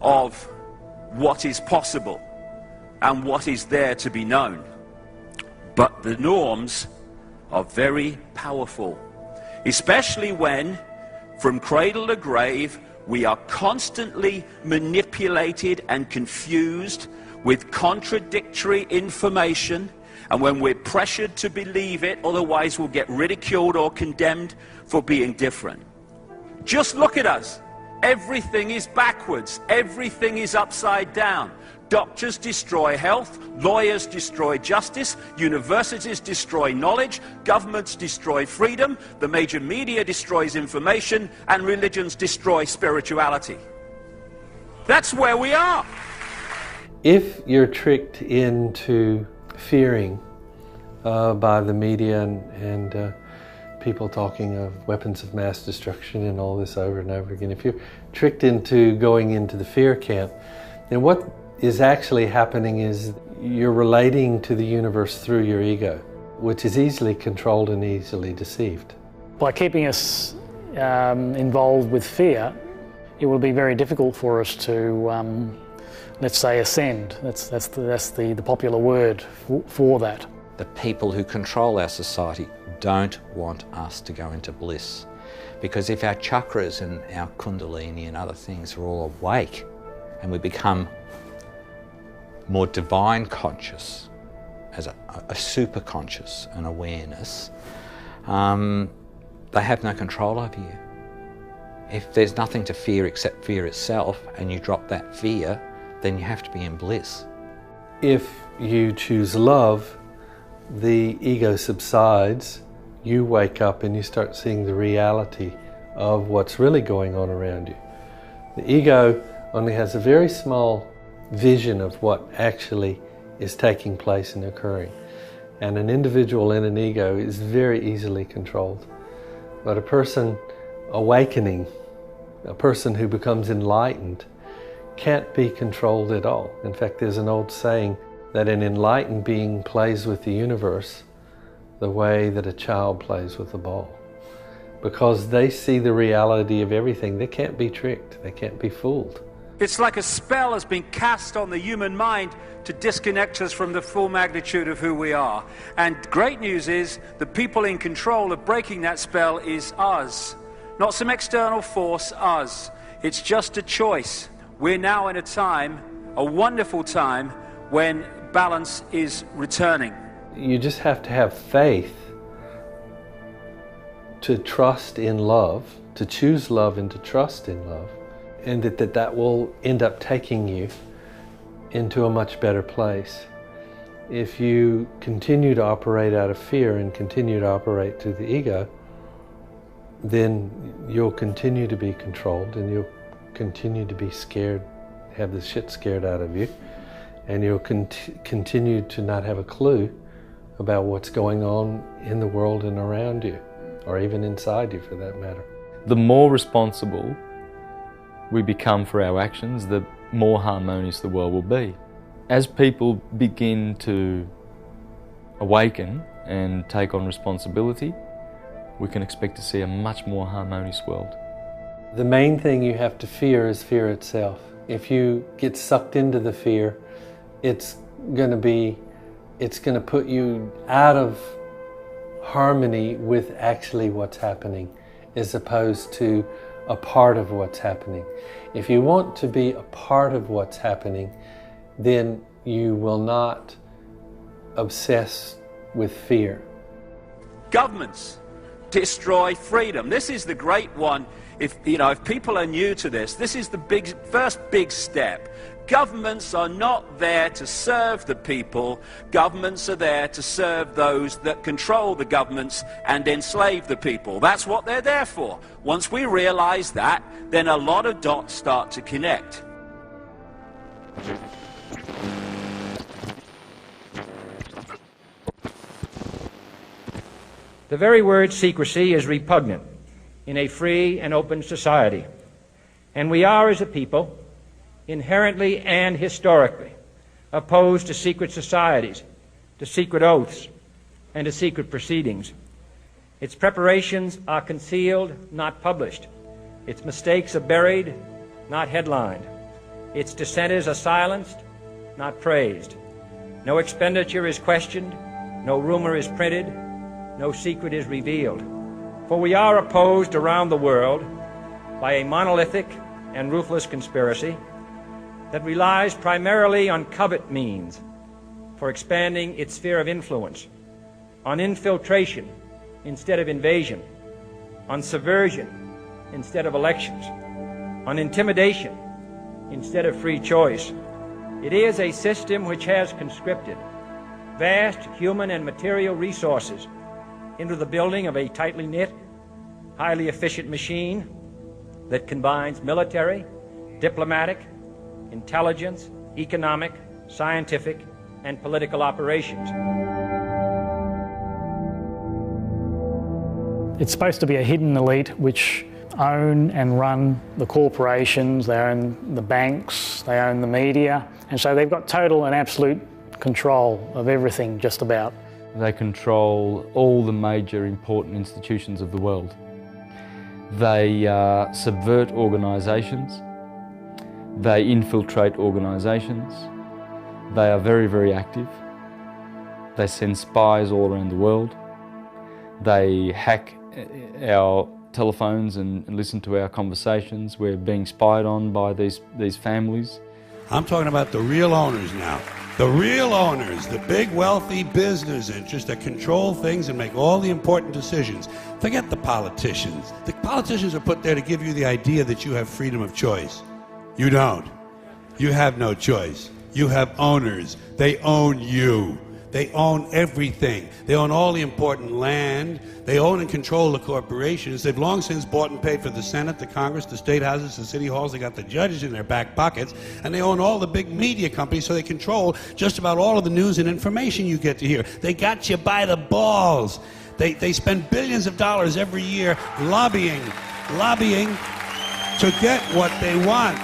of what is possible and what is there to be known. But the norms are very powerful, especially when, from cradle to grave, we are constantly manipulated and confused with contradictory information, and when we're pressured to believe it, otherwise we'll get ridiculed or condemned for being different. Just look at us. Everything is backwards. Everything is upside down. Doctors destroy health, lawyers destroy justice, universities destroy knowledge, governments destroy freedom, the major media destroys information, and religions destroy spirituality. That's where we are. If you're tricked into fearing by the media and people talking of weapons of mass destruction and all this over and over again, if you're tricked into going into the fear camp, then what is actually happening is you're relating to the universe through your ego, which is easily controlled and easily deceived. By keeping us involved with fear, it will be very difficult for us to, let's say, ascend. That's the popular word for that. The people who control our society don't want us to go into bliss. Because if our chakras and our kundalini and other things are all awake and we become more divine conscious, as a super conscious, an awareness, they have no control over you. If there's nothing to fear except fear itself, and you drop that fear, then you have to be in bliss. If you choose love, the ego subsides, you wake up and you start seeing the reality of what's really going on around you. The ego only has a very small vision of what actually is taking place and occurring. And an individual in an ego is very easily controlled. But a person awakening, a person who becomes enlightened, can't be controlled at all. In fact, there's an old saying that an enlightened being plays with the universe the way that a child plays with a ball. Because they see the reality of everything. They can't be tricked. They can't be fooled. It's like a spell has been cast on the human mind to disconnect us from the full magnitude of who we are. And great news is the people in control of breaking that spell is us. Not some external force, us. It's just a choice. We're now in a time, a wonderful time, when balance is returning. You just have to have faith to trust in love, to choose love and to trust in love, and that will end up taking you into a much better place. If you continue to operate out of fear and continue to operate through the ego, then you'll continue to be controlled and you'll continue to be scared, have the shit scared out of you, and you'll continue to not have a clue about what's going on in the world and around you, or even inside you for that matter. The more responsible we become for our actions, the more harmonious the world will be. As people begin to awaken and take on responsibility, we can expect to see a much more harmonious world. The main thing you have to fear is fear itself. If you get sucked into the fear, it's going to put you out of harmony with actually what's happening, as opposed to a part of what's happening. If you want to be a part of what's happening, then you will not obsess with fear. Governments destroy freedom. This is the great one. If people are new to this, this is the first big step. Governments are not there to serve the people. Governments are there to serve those that control the governments and enslave the people. That's what they're there for. Once we realize that, then a lot of dots start to connect. The very word secrecy is repugnant in a free and open society. And we are, as a people, inherently and historically opposed to secret societies, to secret oaths, and to secret proceedings. Its preparations are concealed, not published. Its mistakes are buried, not headlined. Its dissenters are silenced, not praised. No expenditure is questioned, no rumor is printed, no secret is revealed. For we are opposed around the world by a monolithic and ruthless conspiracy that relies primarily on covert means for expanding its sphere of influence, on infiltration instead of invasion, on subversion instead of elections, on intimidation instead of free choice. It is a system which has conscripted vast human and material resources into the building of a tightly knit, highly efficient machine that combines military, diplomatic, intelligence, economic, scientific, and political operations. It's supposed to be a hidden elite which own and run the corporations, they own the banks, they own the media, and so they've got total and absolute control of everything just about. They control all the major important institutions of the world. They subvert organisations. They infiltrate organisations. They are very, very active. They send spies all around the world. They hack our telephones and listen to our conversations. We're being spied on by these families. I'm talking about the real owners now. The real owners, the big wealthy business interests that control things and make all the important decisions. Forget the politicians. The politicians are put there to give you the idea that you have freedom of choice. You don't. You have no choice. You have owners. They own you. They own everything. They own all the important land. They own and control the corporations. They've long since bought and paid for the Senate, the Congress, the state houses, the city halls. They got the judges in their back pockets. And they own all the big media companies, so they control just about all of the news and information you get to hear. They got you by the balls. They spend billions of dollars every year lobbying to get what they want.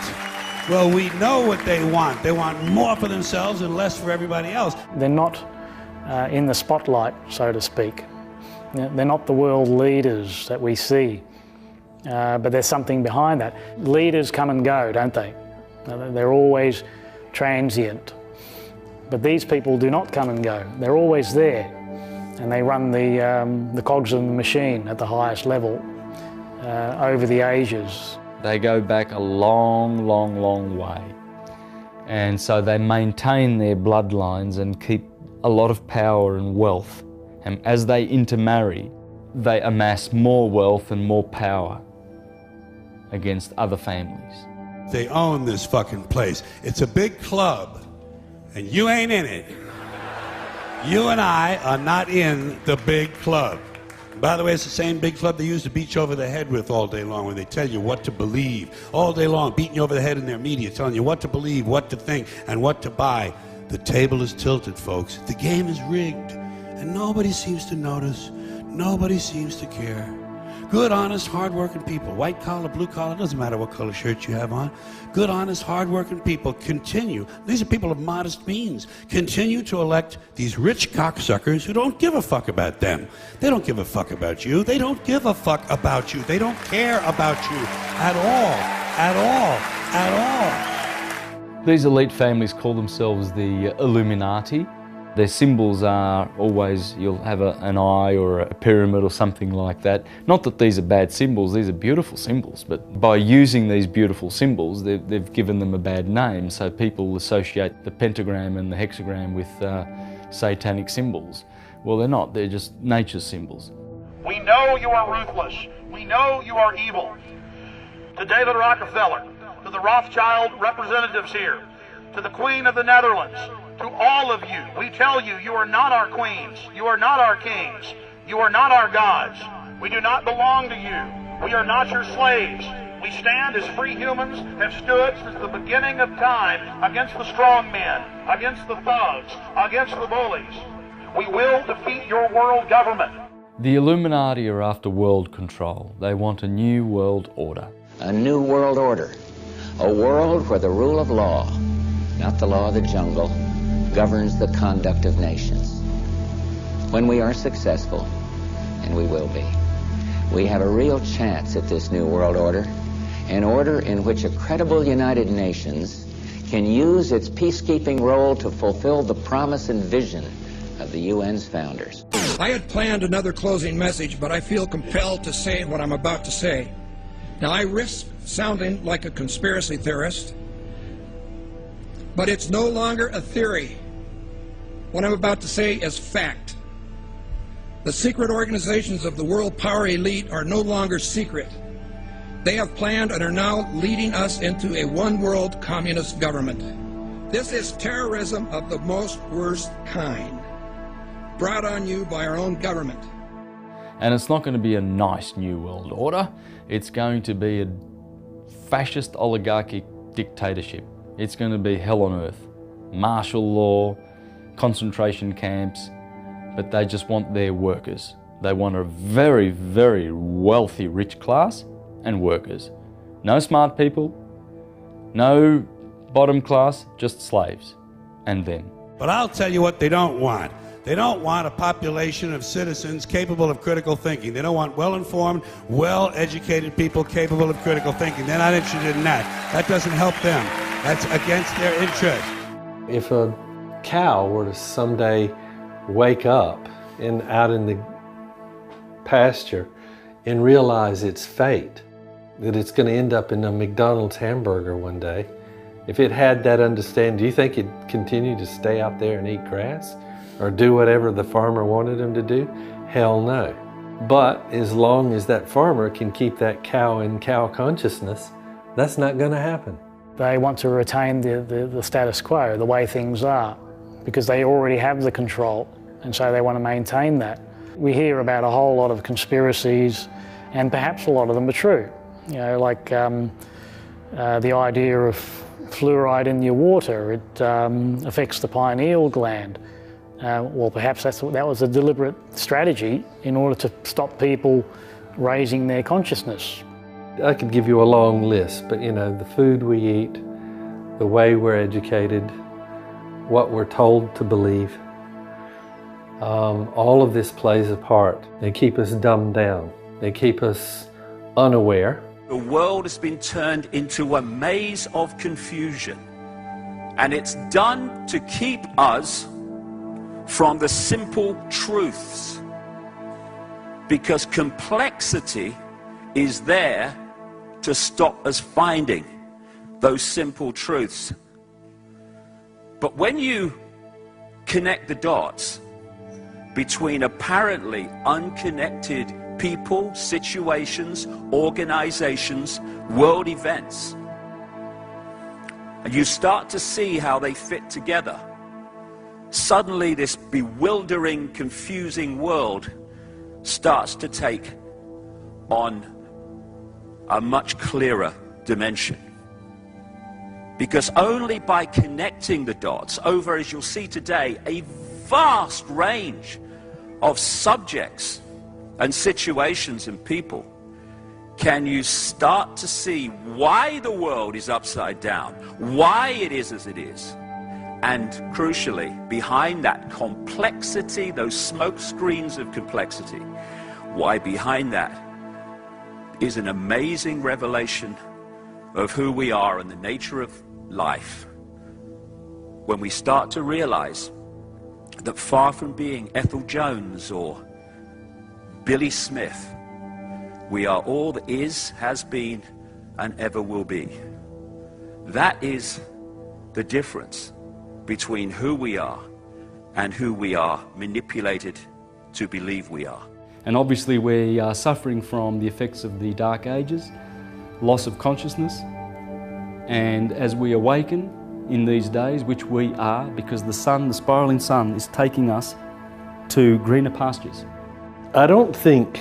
Well, we know what they want. They want more for themselves and less for everybody else. They're not in the spotlight, so to speak. They're not the world leaders that we see, but there's something behind that. Leaders come and go, don't they? They're always transient. But these people do not come and go. They're always there, and they run the cogs of the machine at the highest level over the ages. They go back a long, long, long way. And so they maintain their bloodlines and keep a lot of power and wealth. And as they intermarry, they amass more wealth and more power against other families. They own this fucking place. It's a big club, and you ain't in it. You and I are not in the big club. By the way, it's the same big club they used to beat you over the head with all day long when they tell you what to believe. All day long, beating you over the head in their media, telling you what to believe, what to think, and what to buy. The table is tilted, folks. The game is rigged. And nobody seems to notice. Nobody seems to care. Good, honest, hard-working people, white collar, blue collar, doesn't matter what color shirt you have on. Good, honest, hard-working people continue. These are people of modest means. Continue to elect these rich cocksuckers who don't give a fuck about them. They don't give a fuck about you. They don't give a fuck about you. They don't care about you at all, at all, at all. These elite families call themselves the Illuminati. Their symbols are always, you'll have an eye or a pyramid or something like that. Not that these are bad symbols, these are beautiful symbols, but by using these beautiful symbols, they've given them a bad name, so people associate the pentagram and the hexagram with satanic symbols. Well, they're not, they're just nature's symbols. We know you are ruthless. We know you are evil. To David Rockefeller, to the Rothschild representatives here, to the Queen of the Netherlands, to all of you, we tell you, you are not our queens, you are not our kings, you are not our gods. We do not belong to you. We are not your slaves. We stand as free humans, have stood since the beginning of time against the strong men, against the thugs, against the bullies. We will defeat your world government. The Illuminati are after world control. They want a new world order. A new world order. A world where the rule of law, not the law of the jungle, governs the conduct of nations. When we are successful, and we will be, we have a real chance at this new world order, an order in which a credible United Nations can use its peacekeeping role to fulfill the promise and vision of the UN's founders. I had planned another closing message, but I feel compelled to say what I'm about to say. Now, I risk sounding like a conspiracy theorist, but it's no longer a theory. What I'm about to say is fact. The secret organizations of the world power elite are no longer secret. They have planned and are now leading us into a one-world communist government. This is terrorism of the most worst kind, brought on you by our own government. And it's not going to be a nice new world order. It's going to be a fascist oligarchic dictatorship. It's going to be hell on earth. Martial law, concentration camps, but they just want their workers. They want a very, very wealthy, rich class and workers. No smart people, no bottom class, just slaves and them. But I'll tell you what they don't want. They don't want a population of citizens capable of critical thinking. They don't want well-informed, well-educated people capable of critical thinking. They're not interested in that. That doesn't help them. That's against their interest. If a cow were to someday wake up out in the pasture and realize its fate, that it's going to end up in a McDonald's hamburger one day, if it had that understanding, do you think it'd continue to stay out there and eat grass? Or do whatever the farmer wanted him to do? Hell no. But as long as that farmer can keep that cow in cow consciousness, that's not going to happen. They want to retain the status quo, the way things are, because they already have the control, and so they want to maintain that. We hear about a whole lot of conspiracies, and perhaps a lot of them are true. You know, like the idea of fluoride in your water, it affects the pineal gland. Well, perhaps that was a deliberate strategy in order to stop people raising their consciousness. I could give you a long list, but you know, the food we eat, the way we're educated, what we're told to believe, all of this plays a part. They keep us dumbed down. They keep us unaware. The world has been turned into a maze of confusion, and it's done to keep us from the simple truths, because complexity is there to stop us finding those simple truths. But when you connect the dots between apparently unconnected people, situations, organizations, world events, and you start to see how they fit together, suddenly this bewildering, confusing world starts to take on a much clearer dimension. Because only by connecting the dots over, as you'll see today, a vast range of subjects and situations and people, can you start to see why the world is upside down, why it is as it is. And crucially, behind that complexity, those smoke screens of complexity, why behind that is an amazing revelation of who we are and the nature of life. When we start to realize that far from being Ethel Jones or Billy Smith, we are all that is, has been, and ever will be. That is the difference between who we are and who we are manipulated to believe we are. And obviously we are suffering from the effects of the Dark Ages, loss of consciousness, and as we awaken in these days, which we are, because the sun, the spiraling sun, is taking us to greener pastures. I don't think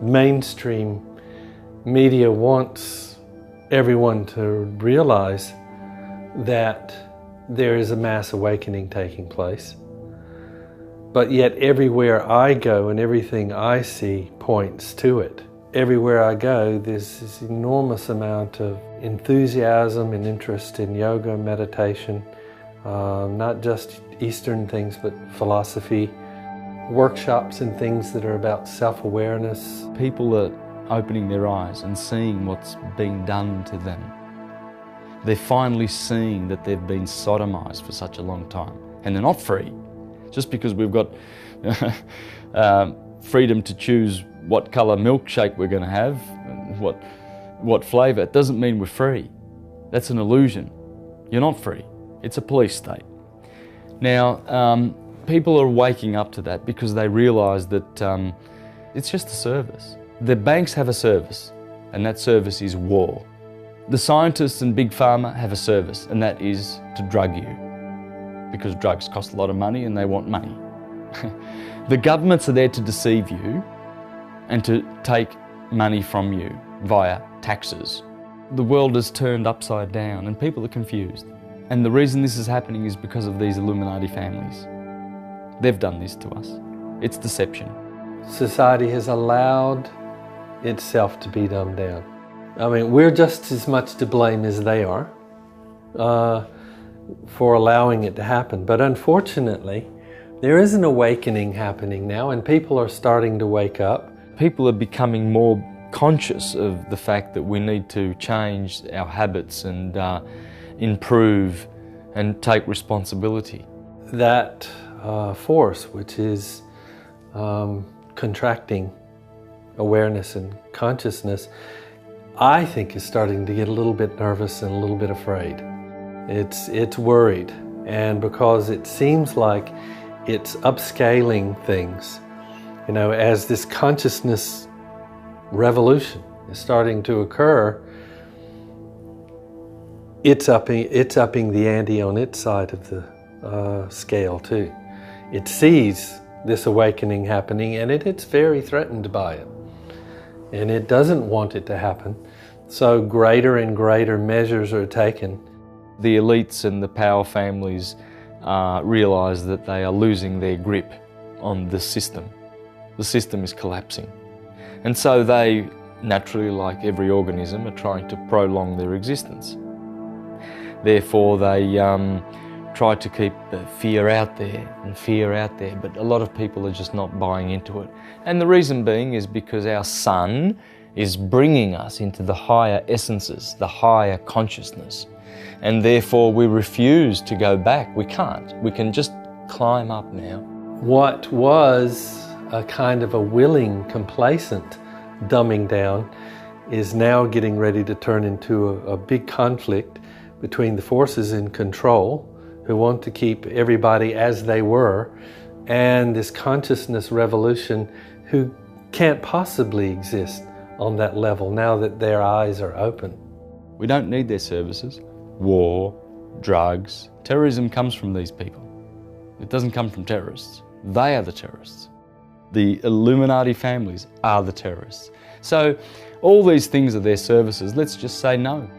mainstream media wants everyone to realize that there is a mass awakening taking place. But yet everywhere I go and everything I see points to it. Everywhere I go, there's this enormous amount of enthusiasm and interest in yoga, meditation, not just Eastern things, but philosophy, workshops and things that are about self-awareness. People are opening their eyes and seeing what's being done to them. They're finally seeing that they've been sodomized for such a long time, and they're not free. Just because we've got freedom to choose what colour milkshake we're going to have, and what flavour, it doesn't mean we're free. That's an illusion. You're not free. It's a police state. Now, people are waking up to that because they realise that it's just a service. The banks have a service, and that service is war. The scientists and Big Pharma have a service, and that is to drug you, because drugs cost a lot of money and they want money. The governments are there to deceive you and to take money from you via taxes. The world is turned upside down and people are confused. And the reason this is happening is because of these Illuminati families. They've done this to us. It's deception. Society has allowed itself to be dumbed down. I mean, we're just as much to blame as they are for allowing it to happen. But unfortunately, there is an awakening happening now, and people are starting to wake up. People are becoming more conscious of the fact that we need to change our habits and improve and take responsibility. That force, which is contracting awareness and consciousness, I think is starting to get a little bit nervous and a little bit afraid. It's worried, and because it seems like it's upscaling things, you know, as this consciousness revolution is starting to occur, it's upping the ante on its side of the scale too. It sees this awakening happening, and it's very threatened by it. And it doesn't want it to happen. So greater and greater measures are taken. The elites and the power families realise that they are losing their grip on the system. The system is collapsing. And so they, naturally, like every organism, are trying to prolong their existence. Therefore, they try to keep fear out there and fear out there, but a lot of people are just not buying into it. And the reason being is because our sun is bringing us into the higher essences, the higher consciousness. And therefore we refuse to go back. We can't. We can just climb up now. What was a kind of a willing, complacent dumbing down is now getting ready to turn into a big conflict between the forces in control who want to keep everybody as they were, and this consciousness revolution who can't possibly exist on that level now that their eyes are open. We don't need their services. War, drugs, terrorism comes from these people. It doesn't come from terrorists. They are the terrorists. The Illuminati families are the terrorists. So all these things are their services. Let's just say no.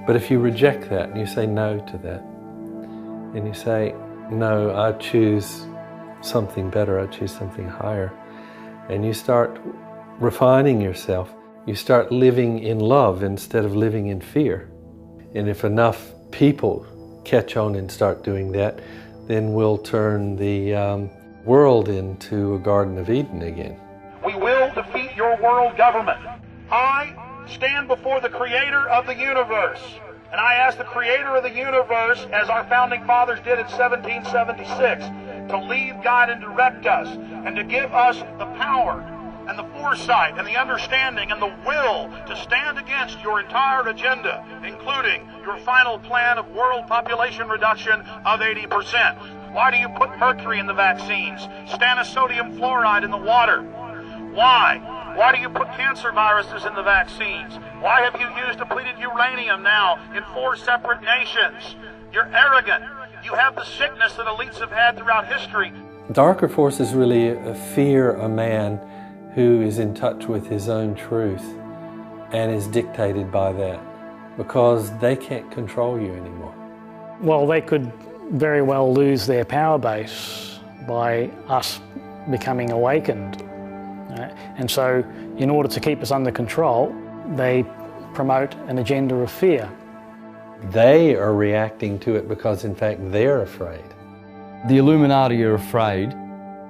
But if you reject that and you say no to that, and you say, no, I choose something better, I choose something higher, and you start refining yourself, you start living in love instead of living in fear. And if enough people catch on and start doing that, then we'll turn the world into a Garden of Eden again. We will defeat your world government. I stand before the Creator of the universe, And I ask the creator of the universe, as our founding fathers did in 1776, to lead, guide, and direct us, and to give us the power and the foresight and the understanding and the will to stand against your entire agenda, including your final plan of world population reduction of 80%. Why do you put mercury in the vaccines, stannous-sodium fluoride in the water? Why? Why do you put cancer viruses in the vaccines? Why have you used depleted uranium now in 4 separate nations? You're arrogant. You have the sickness that elites have had throughout history. Darker forces really fear a man who is in touch with his own truth and is dictated by that, because they can't control you anymore. Well, they could very well lose their power base by us becoming awakened. And so, in order to keep us under control, they promote an agenda of fear. They are reacting to it because, in fact, they're afraid. The Illuminati are afraid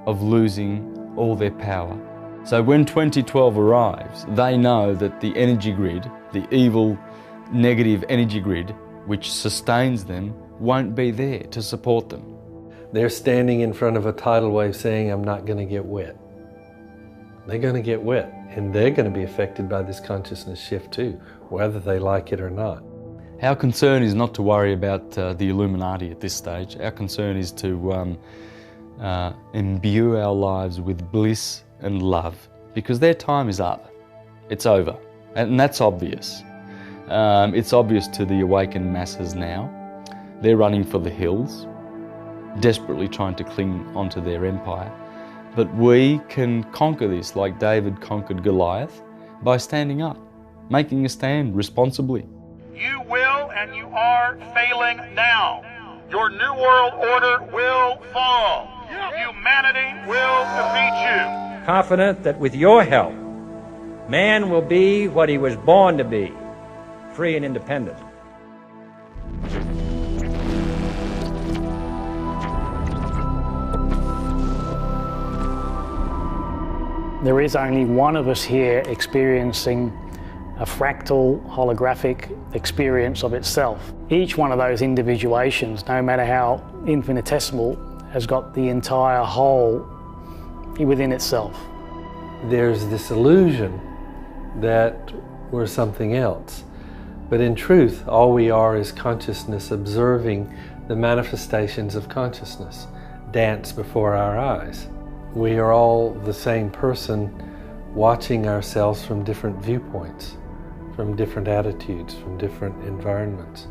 of losing all their power. So when 2012 arrives, they know that the energy grid, the evil, negative energy grid, which sustains them, won't be there to support them. They're standing in front of a tidal wave saying, I'm not going to get wet. They're going to get wet, and they're going to be affected by this consciousness shift too, whether they like it or not. Our concern is not to worry about the Illuminati at this stage. Our concern is to imbue our lives with bliss and love, because their time is up. It's over, and that's obvious. It's obvious to the awakened masses now. They're running for the hills, desperately trying to cling onto their empire. But we can conquer this like David conquered Goliath by standing up, making a stand responsibly. You will and you are failing now. Your new world order will fall. Humanity will defeat you. Confident that with your help, man will be what he was born to be, free and independent. There is only one of us here experiencing a fractal holographic experience of itself. Each one of those individuations, no matter how infinitesimal, has got the entire whole within itself. There's this illusion that we're something else, but in truth, all we are is consciousness observing the manifestations of consciousness dance before our eyes. We are all the same person watching ourselves from different viewpoints, from different attitudes, from different environments.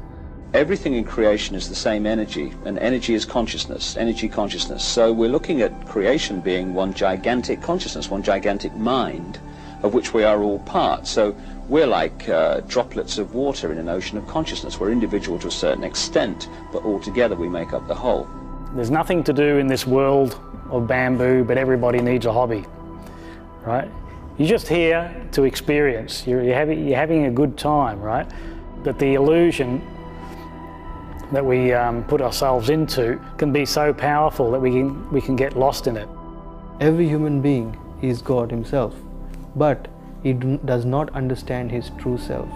Everything in creation is the same energy, and energy is consciousness, energy consciousness. So we're looking at creation being one gigantic consciousness, one gigantic mind, of which we are all part. So we're like droplets of water in an ocean of consciousness. We're individual to a certain extent, but all together we make up the whole. There's nothing to do in this world of bamboo, but everybody needs a hobby, right? You're just here to experience. You're having a good time, right? But the illusion that we put ourselves into can be so powerful that we can get lost in it. Every human being is God himself, but he does not understand his true self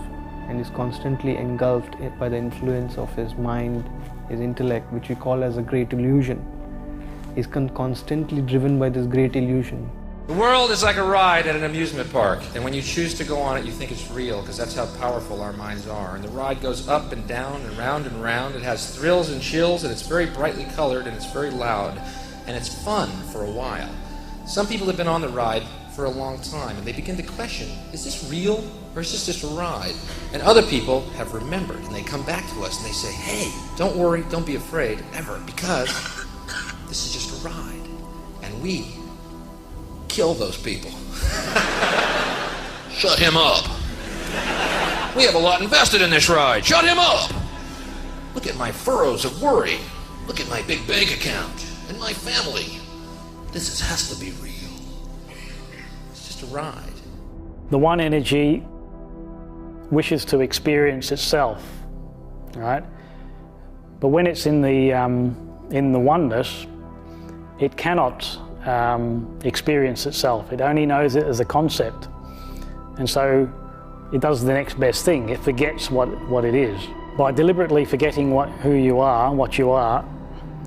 and is constantly engulfed by the influence of his mind, his intellect, which we call as a great illusion. He's constantly driven by this great illusion. The world is like a ride at an amusement park, and when you choose to go on it, you think it's real, because that's how powerful our minds are. And the ride goes up and down and round and round. It has thrills and chills, and it's very brightly colored, and it's very loud, and it's fun for a while. Some people have been on the ride for a long time, and they begin to question, is this real, or is this just a ride? And other people have remembered, and they come back to us, and they say, hey, don't worry, don't be afraid, ever, because this is just a ride, and we kill those people. Shut him up. We have a lot invested in this ride. Shut him up. Look at my furrows of worry. Look at my big bank account and my family. This has to be real. It's just a ride. The one energy wishes to experience itself, right? But when it's in the oneness, it cannot experience itself. It only knows it as a concept. And so it does the next best thing. It forgets what it is. By deliberately forgetting who you are, what you are,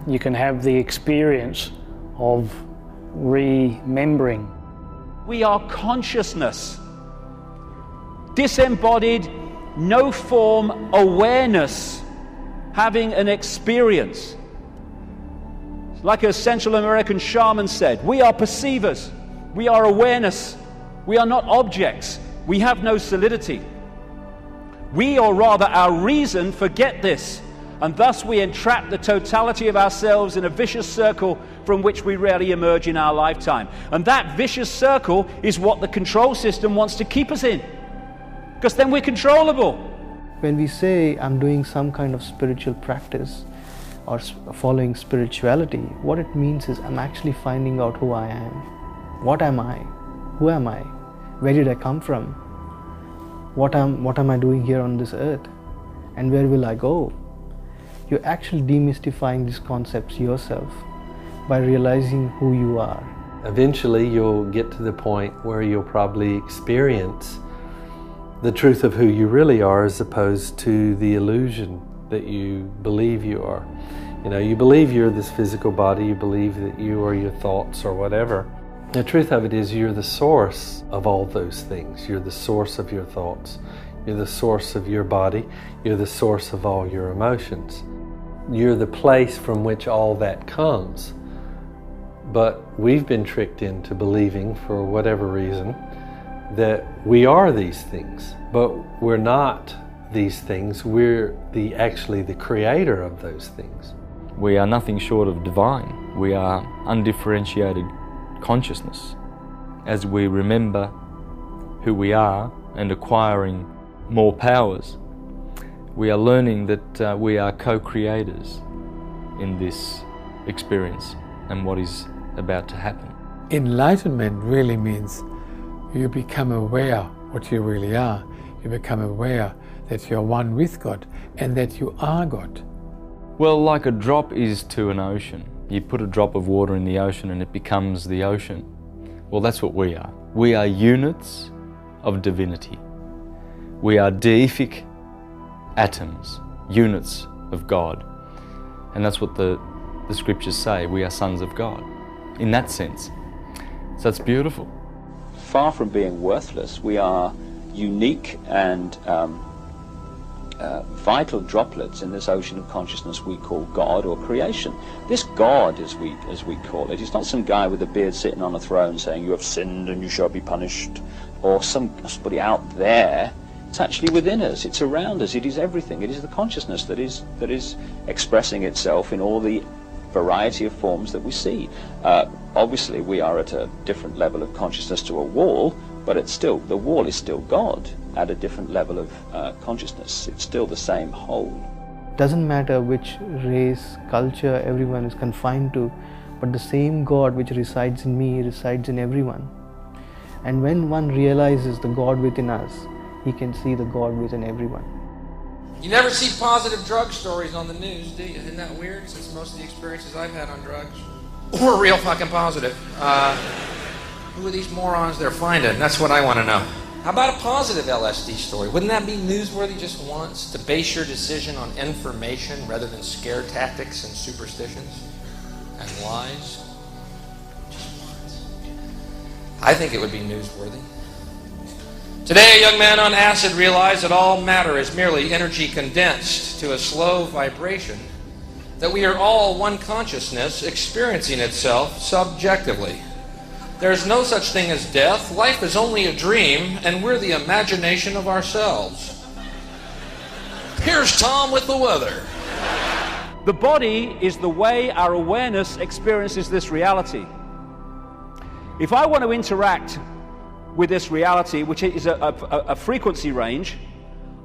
you can have the experience of remembering. We are consciousness. Disembodied, no form awareness, having an experience. Like a Central American shaman said, we are perceivers, we are awareness, we are not objects, we have no solidity. We, or rather our reason, forget this, and thus we entrap the totality of ourselves in a vicious circle from which we rarely emerge in our lifetime. And that vicious circle is what the control system wants to keep us in, because then we're controllable. When we say I'm doing some kind of spiritual practice or following spirituality, what it means is I'm actually finding out who I am. What am I? Who am I? Where did I come from? What am I doing here on this earth? And where will I go? You're actually demystifying these concepts yourself by realizing who you are. Eventually you'll get to the point where you'll probably experience the truth of who you really are as opposed to the illusion that you believe you are. You know, you believe you're this physical body, you believe that you are your thoughts or whatever. The truth of it is you're the source of all those things. You're the source of your thoughts. You're the source of your body. You're the source of all your emotions. You're the place from which all that comes. But we've been tricked into believing, for whatever reason, that we are these things. But we're not these things. We're actually the creator of those things. We are nothing short of divine. We are undifferentiated consciousness. As we remember who we are and acquiring more powers, we are learning that we are co-creators in this experience and what is about to happen. Enlightenment really means you become aware what you really are. You become aware that you're one with God and that you are God. Well, like a drop is to an ocean. You put a drop of water in the ocean and it becomes the ocean. Well, that's what we are. We are units of divinity. We are deific atoms, units of God. And that's what the scriptures say. We are sons of God, in that sense. So it's beautiful. Far from being worthless, we are unique and vital droplets in this ocean of consciousness we call God or creation. This God, as we call it, is not some guy with a beard sitting on a throne saying you have sinned and you shall be punished, or somebody out there. It's actually within us. It's around us. It is everything. It is the consciousness that is expressing itself in all the variety of forms that we see. Obviously, we are at a different level of consciousness to a wall, but it's still, the wall is still God at a different level of consciousness. It's still the same whole. Doesn't matter which race, culture everyone is confined to, but the same God which resides in me resides in everyone. And when one realizes the God within us, he can see the God within everyone. You never see positive drug stories on the news, do you? Isn't that weird? Since most of the experiences I've had on drugs were real fucking positive. Who are these morons they're finding? That's what I want to know. How about a positive LSD story? Wouldn't that be newsworthy just once? To base your decision on information rather than scare tactics and superstitions and lies? Just once. I think it would be newsworthy. Today, a young man on acid realized that all matter is merely energy condensed to a slow vibration, that we are all one consciousness experiencing itself subjectively. There's no such thing as death. Life is only a dream, and we're the imagination of ourselves. Here's Tom with the weather. The body is the way our awareness experiences this reality. If I want to interact with this reality, which is a frequency range,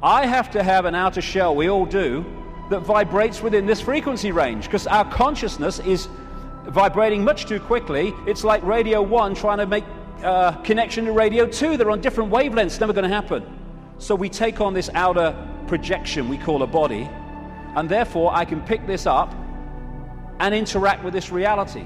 I have to have an outer shell, we all do, that vibrates within this frequency range, because our consciousness is vibrating much too quickly. It's like radio 1 trying to make connection to radio 2. They're on different wavelengths. It's never going to happen. So we take on this outer projection we call a body, and therefore I can pick this up and interact with this reality.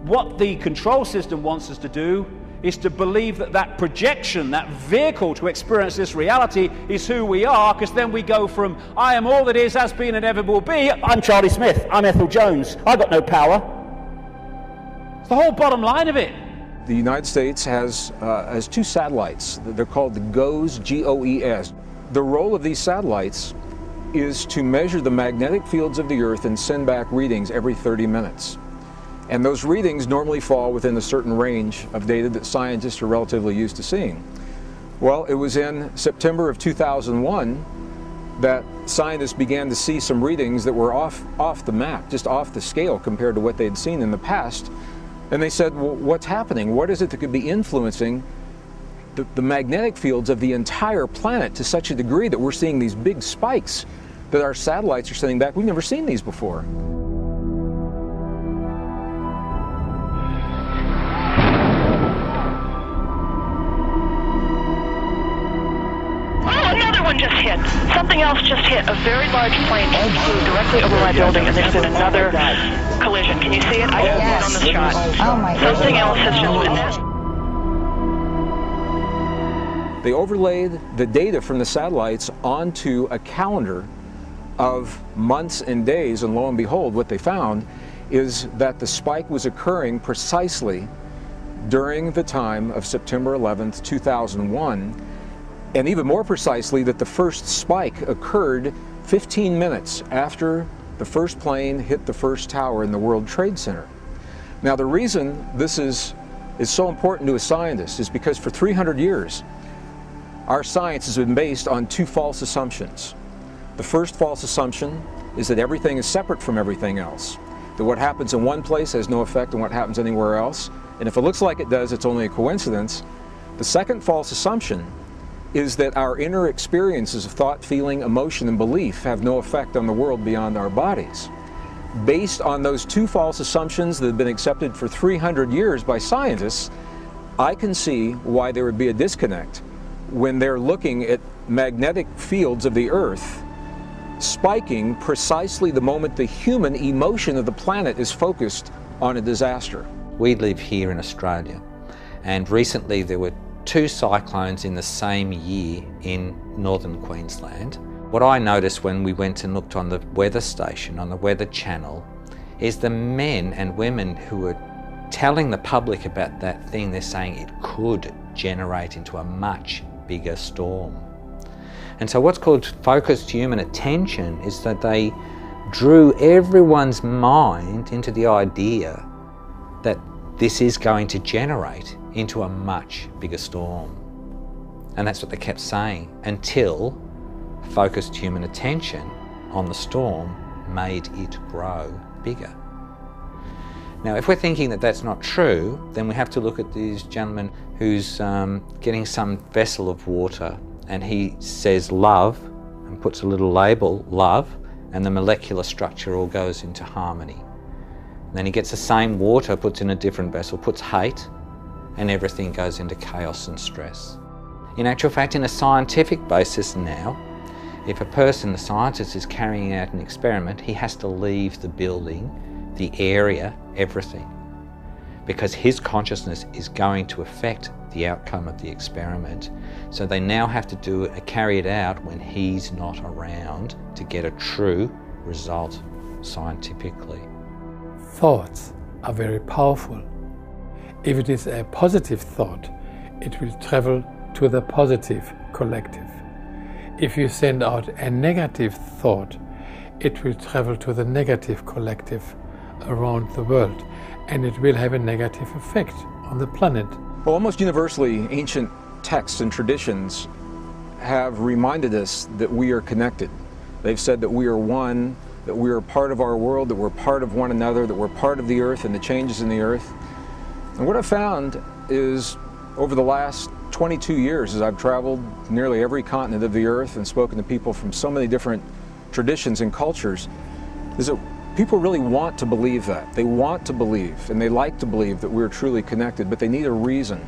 What the control system wants us to do is to believe that that projection, that vehicle to experience this reality is who we are, because then we go from, I am all that is, has been, and ever will be, I'm Charlie Smith, I'm Ethel Jones, I've got no power. It's the whole bottom line of it. The United States has 2 satellites. They're called the GOES, G-O-E-S. The role of these satellites is to measure the magnetic fields of the Earth and send back readings every 30 minutes. And those readings normally fall within a certain range of data that scientists are relatively used to seeing. Well, it was in September of 2001 that scientists began to see some readings that were off the map, just off the scale compared to what they'd seen in the past. And they said, well, what's happening? What is it that could be influencing the magnetic fields of the entire planet to such a degree that we're seeing these big spikes that our satellites are sending back? We've never seen these before. Another one just hit. Something else just hit. A very large plane flew directly over my building, and there's been another collision. Can you see it? I can see it on the shot. Oh my God. Something else has just been there. They overlaid the data from the satellites onto a calendar of months and days, and lo and behold, what they found is that the spike was occurring precisely during the time of September 11th, 2001, and even more precisely that the first spike occurred 15 minutes after the first plane hit the first tower in the World Trade Center. Now, the reason this is so important to a scientist is because for 300 years, our science has been based on 2 false assumptions. The first false assumption is that everything is separate from everything else, that what happens in one place has no effect on what happens anywhere else, and if it looks like it does, it's only a coincidence. The second false assumption is that our inner experiences of thought, feeling, emotion, and belief have no effect on the world beyond our bodies. Based on those 2 false assumptions that have been accepted for 300 years by scientists, I can see why there would be a disconnect when they're looking at magnetic fields of the Earth spiking precisely the moment the human emotion of the planet is focused on a disaster. We live here in Australia, and recently there were 2 cyclones in the same year in northern Queensland. What I noticed when we went and looked on the weather station, on the Weather Channel, is the men and women who were telling the public about that thing, they're saying it could generate into a much bigger storm. And so what's called focused human attention is that they drew everyone's mind into the idea that this is going to generate into a much bigger storm. And that's what they kept saying until focused human attention on the storm made it grow bigger. Now, if we're thinking that that's not true, then we have to look at this gentleman who's getting some vessel of water, and he says love and puts a little label, love, and the molecular structure all goes into harmony. And then he gets the same water, puts in a different vessel, puts hate, and everything goes into chaos and stress. In actual fact, in a scientific basis now, if a person, the scientist, is carrying out an experiment, he has to leave the building, the area, everything, because his consciousness is going to affect the outcome of the experiment. So they now have to carry it out when he's not around to get a true result scientifically. Thoughts are very powerful. If it is a positive thought, it will travel to the positive collective. If you send out a negative thought, it will travel to the negative collective around the world, and it will have a negative effect on the planet. Well, almost universally, ancient texts and traditions have reminded us that we are connected. They've said that we are one, that we are part of our world, that we're part of one another, that we're part of the earth and the changes in the earth. And what I've found is, over the last 22 years, as I've traveled nearly every continent of the earth and spoken to people from so many different traditions and cultures, is that people really want to believe that. They want to believe, and they like to believe that we're truly connected, but they need a reason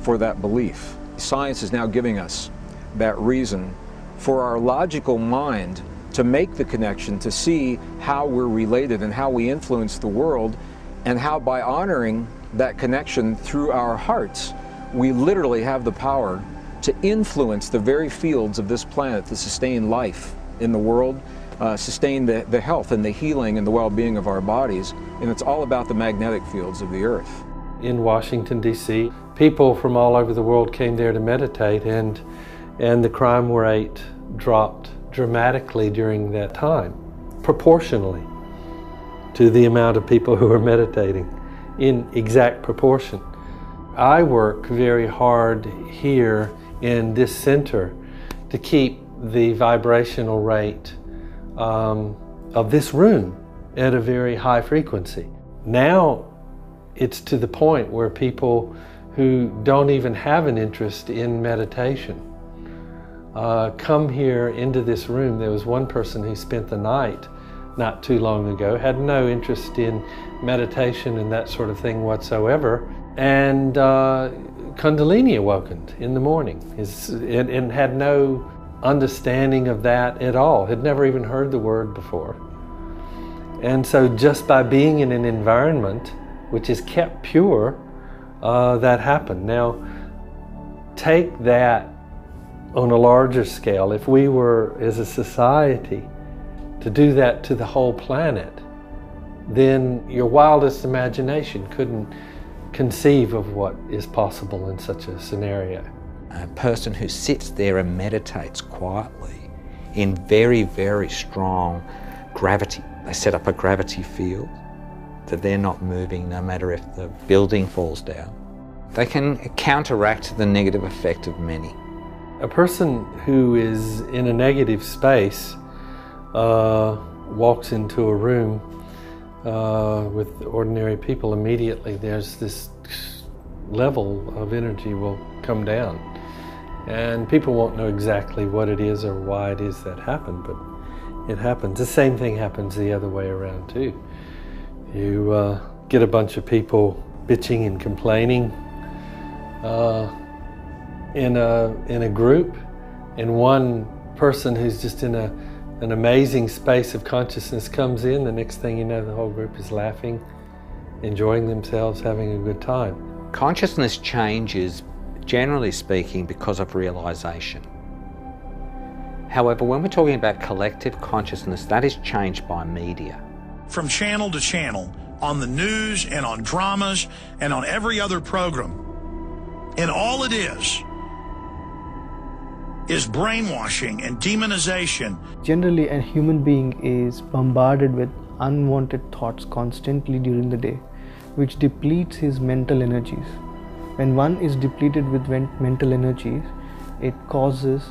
for that belief. Science is now giving us that reason for our logical mind to make the connection, to see how we're related and how we influence the world, and how by honoring that connection through our hearts, we literally have the power to influence the very fields of this planet to sustain life in the world, sustain the health and the healing and the well-being of our bodies, and it's all about the magnetic fields of the earth. In Washington, D.C., people from all over the world came there to meditate, and the crime rate dropped dramatically during that time, proportionally to the amount of people who were meditating, in exact proportion. I work very hard here in this center to keep the vibrational rate of this room at a very high frequency. Now it's to the point where people who don't even have an interest in meditation come here into this room. There was one person who spent the night not too long ago, had no interest in meditation and that sort of thing whatsoever, and Kundalini awakened in the morning and had no understanding of that at all, had never even heard the word before. And so just by being in an environment which is kept pure, that happened. Now, take that on a larger scale. If we were, as a society, to do that to the whole planet, then your wildest imagination couldn't conceive of what is possible in such a scenario. A person who sits there and meditates quietly in very, very strong gravity. They set up a gravity field that they're not moving no matter if the building falls down. They can counteract the negative effect of many. A person who is in a negative space walks into a room with ordinary people, immediately there's this level of energy will come down. And people won't know exactly what it is or why it is that happened, but it happens. The same thing happens the other way around too. You get a bunch of people bitching and complaining in a group, and one person who's just in an amazing space of consciousness comes in, the next thing you know the whole group is laughing, enjoying themselves, having a good time. Consciousness changes, generally speaking, because of realization. However, when we're talking about collective consciousness, that is changed by media. From channel to channel, on the news and on dramas and on every other program. And all it is brainwashing and demonization. Generally, a human being is bombarded with unwanted thoughts constantly during the day, which depletes his mental energies. When one is depleted with mental energies, it causes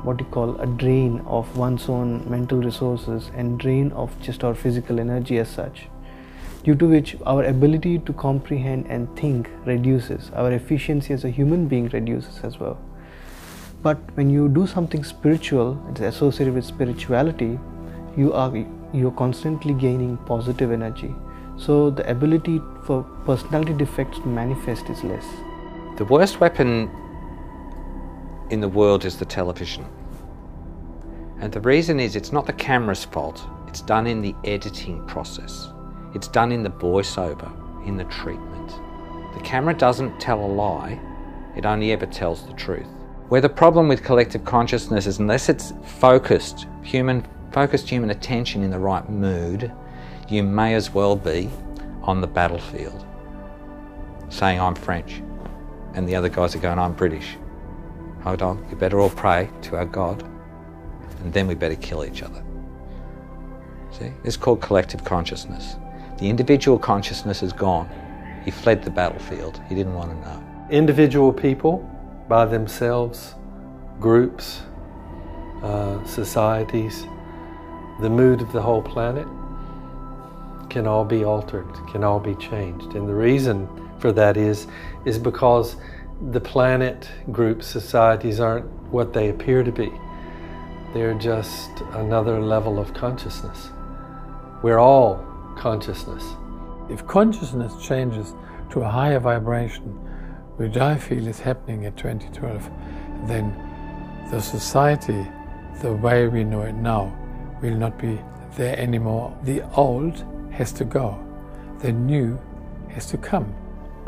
what you call a drain of one's own mental resources and drain of just our physical energy as such, due to which our ability to comprehend and think reduces. Our efficiency as a human being reduces as well. But when you do something spiritual, it's associated with spirituality, you're constantly gaining positive energy. So the ability for personality defects to manifest is less. The worst weapon in the world is the television. And the reason is it's not the camera's fault. It's done in the editing process. It's done in the voiceover, in the treatment. The camera doesn't tell a lie, it only ever tells the truth. Where the problem with collective consciousness is, unless it's focused human attention in the right mood, you may as well be on the battlefield saying, I'm French, and the other guys are going, I'm British. Hold on, we better all pray to our God, and then we better kill each other. See, it's called collective consciousness. The individual consciousness is gone. He fled the battlefield. He didn't want to know. Individual people by themselves, groups, societies, the mood of the whole planet can all be altered, can all be changed. And the reason for that is because the planet, groups, societies aren't what they appear to be. They're just another level of consciousness. We're all consciousness. If consciousness changes to a higher vibration, which I feel is happening at 2012, then the society, the way we know it now, will not be there anymore. The old has to go. The new has to come.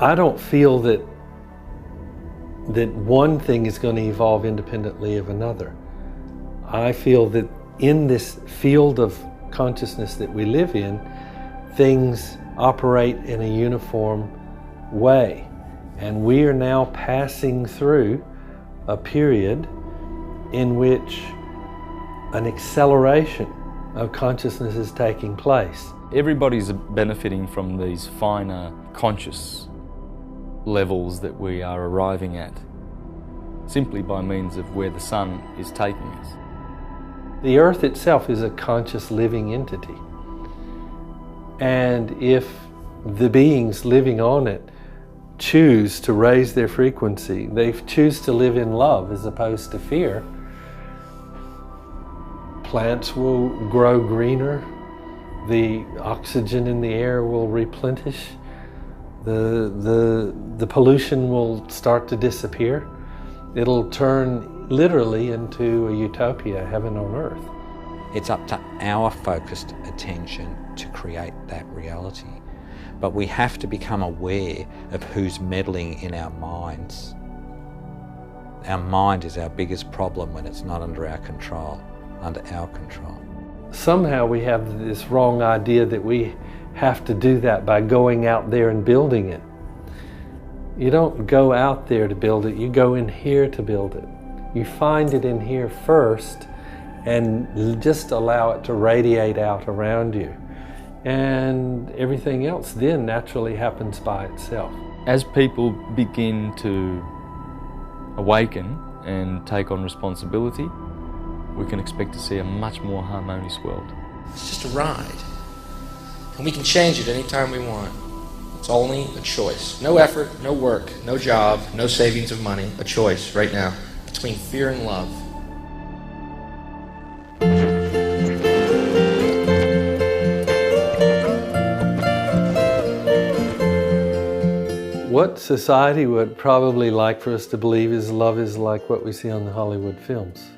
I don't feel that one thing is going to evolve independently of another. I feel that in this field of consciousness that we live in, things operate in a uniform way. And we are now passing through a period in which an acceleration of consciousness is taking place. Everybody's benefiting from these finer conscious levels that we are arriving at, simply by means of where the sun is taking us. The earth itself is a conscious living entity. And if the beings living on it choose to raise their frequency, they choose to live in love as opposed to fear, plants will grow greener, the oxygen in the air will replenish, the pollution will start to disappear. It'll turn literally into a utopia, heaven on earth. It's up to our focused attention to create that reality. But we have to become aware of who's meddling in our minds. Our mind is our biggest problem when it's not under our control, under our control. Somehow we have this wrong idea that we have to do that by going out there and building it. You don't go out there to build it, you go in here to build it. You find it in here first and just allow it to radiate out around you. And everything else then naturally happens by itself. As people begin to awaken and take on responsibility, we can expect to see a much more harmonious world. It's just a ride. And we can change it anytime we want. It's only a choice. No effort, no work, no job, no savings of money. A choice right now between fear and love. What society would probably like for us to believe is love is like what we see on the Hollywood films.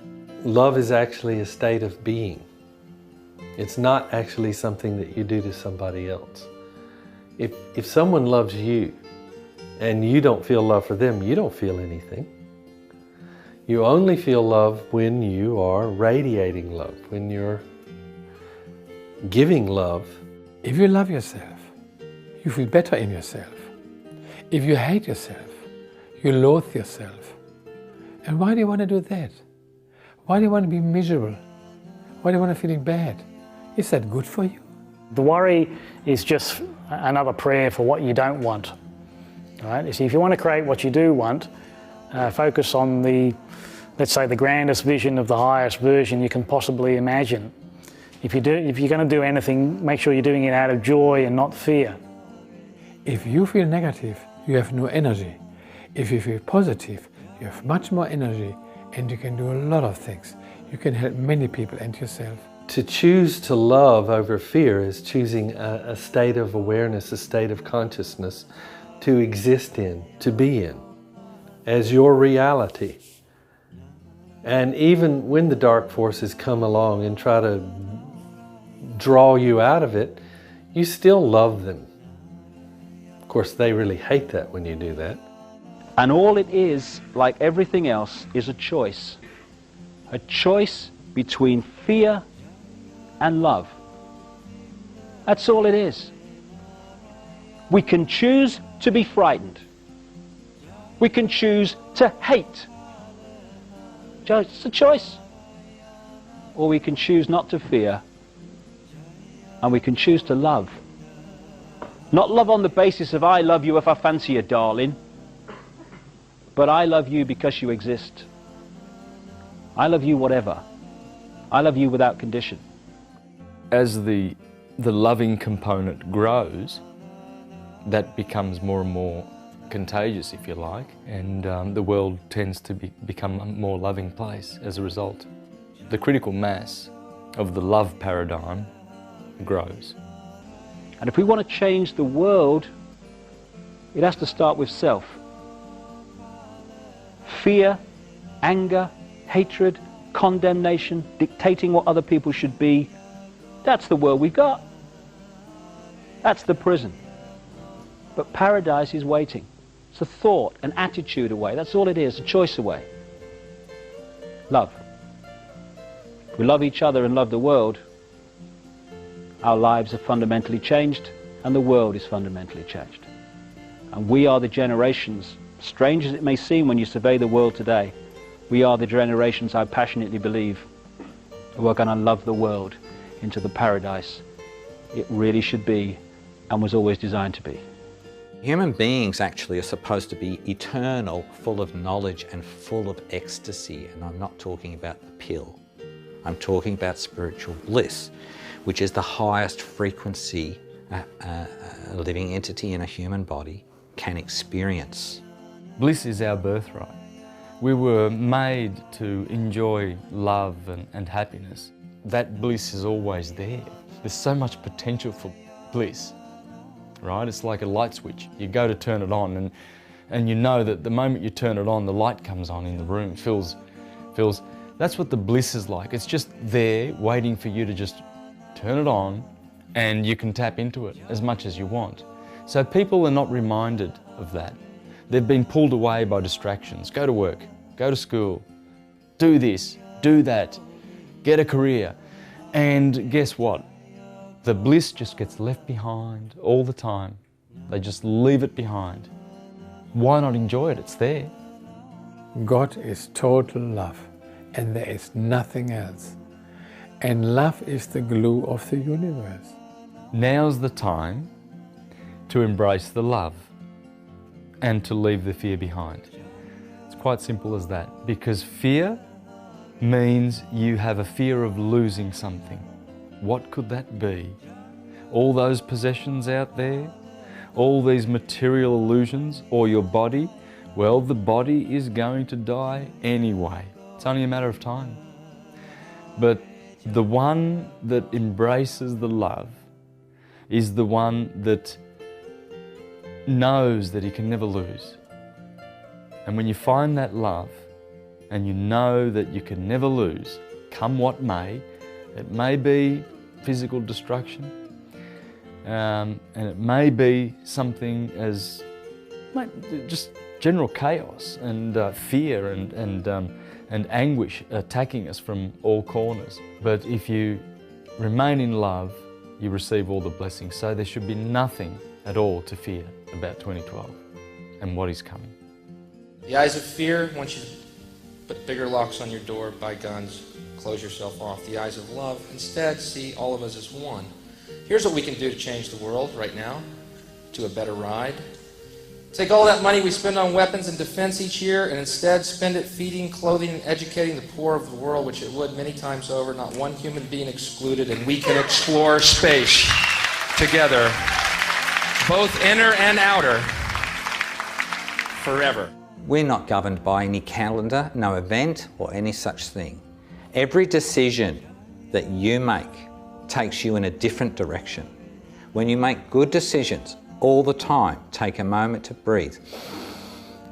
Love is actually a state of being. It's not actually something that you do to somebody else. If someone loves you and you don't feel love for them, you don't feel anything. You only feel love when you are radiating love, when you're giving love. If you love yourself, you feel better in yourself. If you hate yourself, you loathe yourself. And why do you want to do that? Why do you want to be miserable? Why do you want to feel bad? Is that good for you? The worry is just another prayer for what you don't want. Right? So if you want to create what you do want, focus on let's say, the grandest vision of the highest version you can possibly imagine. If you're going to do anything, make sure you're doing it out of joy and not fear. If you feel negative, you have no energy. If you feel positive, you have much more energy and you can do a lot of things. You can help many people and yourself. To choose to love over fear is choosing a state of awareness, a state of consciousness to exist in, to be in, as your reality. And even when the dark forces come along and try to draw you out of it, you still love them. Of course, they really hate that when you do that. And all it is, like everything else, is a choice. A choice between fear and love. That's all it is. We can choose to be frightened. We can choose to hate. It's a choice. Or we can choose not to fear, and we can choose to love. Not love on the basis of I love you if I fancy you, darling, but I love you because you exist. I love you whatever. I love you without condition. As the loving component grows, that becomes more and more contagious, if you like, and the world tends to become a more loving place as a result. The critical mass of the love paradigm grows. And if we want to change the world, it has to start with self. Fear, anger, hatred, condemnation, dictating what other people should be, that's the world we've got. That's the prison. But paradise is waiting. It's a thought, an attitude away. That's all it is, a choice away. Love. If we love each other and love the world, our lives are fundamentally changed and the world is fundamentally changed. And we are the generations, strange as it may seem when you survey the world today, we are the generations, I passionately believe, who are going to love the world into the paradise it really should be and was always designed to be. Human beings actually are supposed to be eternal, full of knowledge and full of ecstasy. And I'm not talking about the pill. I'm talking about spiritual bliss, which is the highest frequency a living entity in a human body can experience. Bliss is our birthright. We were made to enjoy love and happiness. That bliss is always there. There's so much potential for bliss, right? It's like a light switch. You go to turn it on and you know that the moment you turn it on, the light comes on in the room, fills. That's what the bliss is like. It's just there waiting for you to just turn it on and you can tap into it as much as you want. So people are not reminded of that. They've been pulled away by distractions. Go to work, go to school, do this, do that, get a career. And guess what? The bliss just gets left behind all the time. They just leave it behind. Why not enjoy it? It's there. God is total love, and there is nothing else. And love is the glue of the universe. Now's the time to embrace the love and to leave the fear behind. It's quite simple as that, because fear means you have a fear of losing something. What could that be? All those possessions out there, all these material illusions, or your body? Well, the body is going to die anyway. It's only a matter of time. But the one that embraces the love is the one that knows that he can never lose. And when you find that love and you know that you can never lose, come what may, it may be physical destruction, and it may be something as just general chaos and fear and anguish attacking us from all corners. But if you remain in love, you receive all the blessings. So there should be nothing at all to fear about 2012 and what is coming. The eyes of fear want you to put bigger locks on your door, buy guns, close yourself off. The eyes of love instead see all of us as one. Here's what we can do to change the world right now to a better ride. Take all that money we spend on weapons and defense each year and instead spend it feeding, clothing, and educating the poor of the world, which it would many times over, not one human being excluded, and we can explore space together, both inner and outer, forever. We're not governed by any calendar, no event, or any such thing. Every decision that you make takes you in a different direction. When you make good decisions all the time, take a moment to breathe,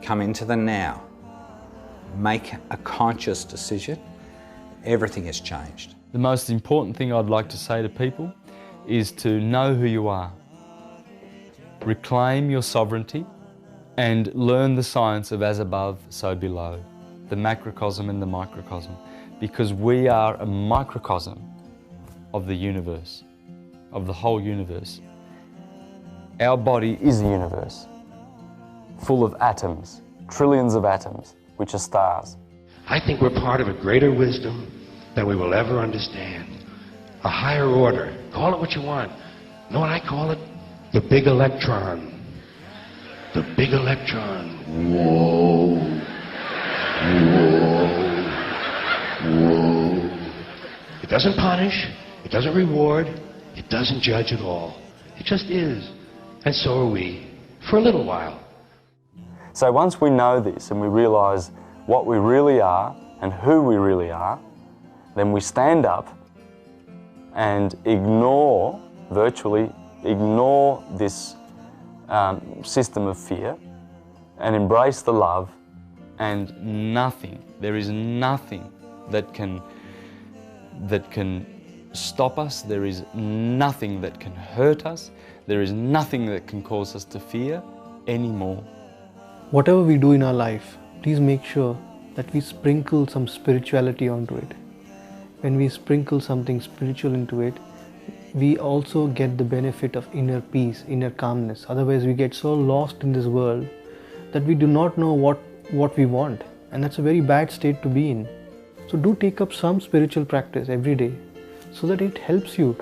come into the now, make a conscious decision, everything has changed. The most important thing I'd like to say to people is to know who you are. Reclaim your sovereignty and learn the science of as above, so below, the macrocosm and the microcosm, because we are a microcosm of the universe, of the whole universe. Our body is the universe, full of atoms, trillions of atoms, which are stars. I think we're part of a greater wisdom than we will ever understand. A higher order. Call it what you want. You know what I call it? The big electron. The big electron. Whoa. Whoa. Whoa. It doesn't punish. It doesn't reward. It doesn't judge at all. It just is. And so are we, for a little while. So once we know this and we realise what we really are and who we really are, then we stand up and virtually ignore this system of fear and embrace the love, and there is nothing that can stop us, there is nothing that can hurt us, there is nothing that can cause us to fear anymore. Whatever we do in our life, please make sure that we sprinkle some spirituality onto it. When we sprinkle something spiritual into it, we also get the benefit of inner peace, inner calmness. Otherwise, we get so lost in this world that we do not know what we want. And that's a very bad state to be in. So do take up some spiritual practice every day so that it helps you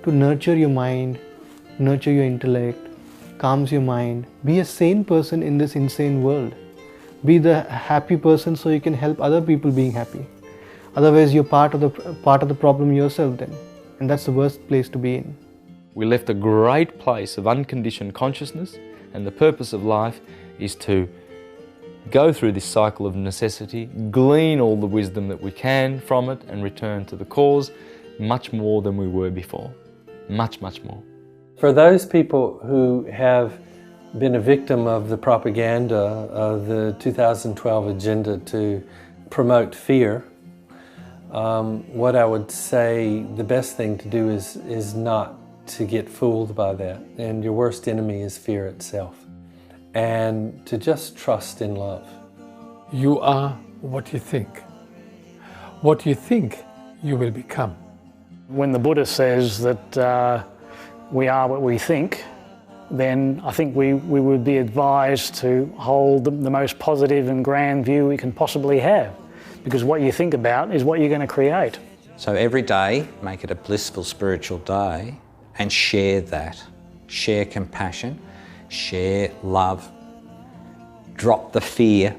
to nurture your mind, nurture your intellect, calms your mind. Be a sane person in this insane world. Be the happy person so you can help other people being happy. Otherwise, you're part of the problem yourself then. And that's the worst place to be in. We left a great place of unconditioned consciousness, and the purpose of life is to go through this cycle of necessity, glean all the wisdom that we can from it, and return to the cause much more than we were before. Much, much more. For those people who have been a victim of the propaganda of the 2012 agenda to promote fear, what I would say the best thing to do is not to get fooled by that. And your worst enemy is fear itself. And to just trust in love. You are what you think. What you think, you will become. When the Buddha says that we are what we think, then I think we would be advised to hold the most positive and grand view we can possibly have. Because what you think about is what you're going to create. So every day, make it a blissful spiritual day and share that. Share compassion, share love, drop the fear.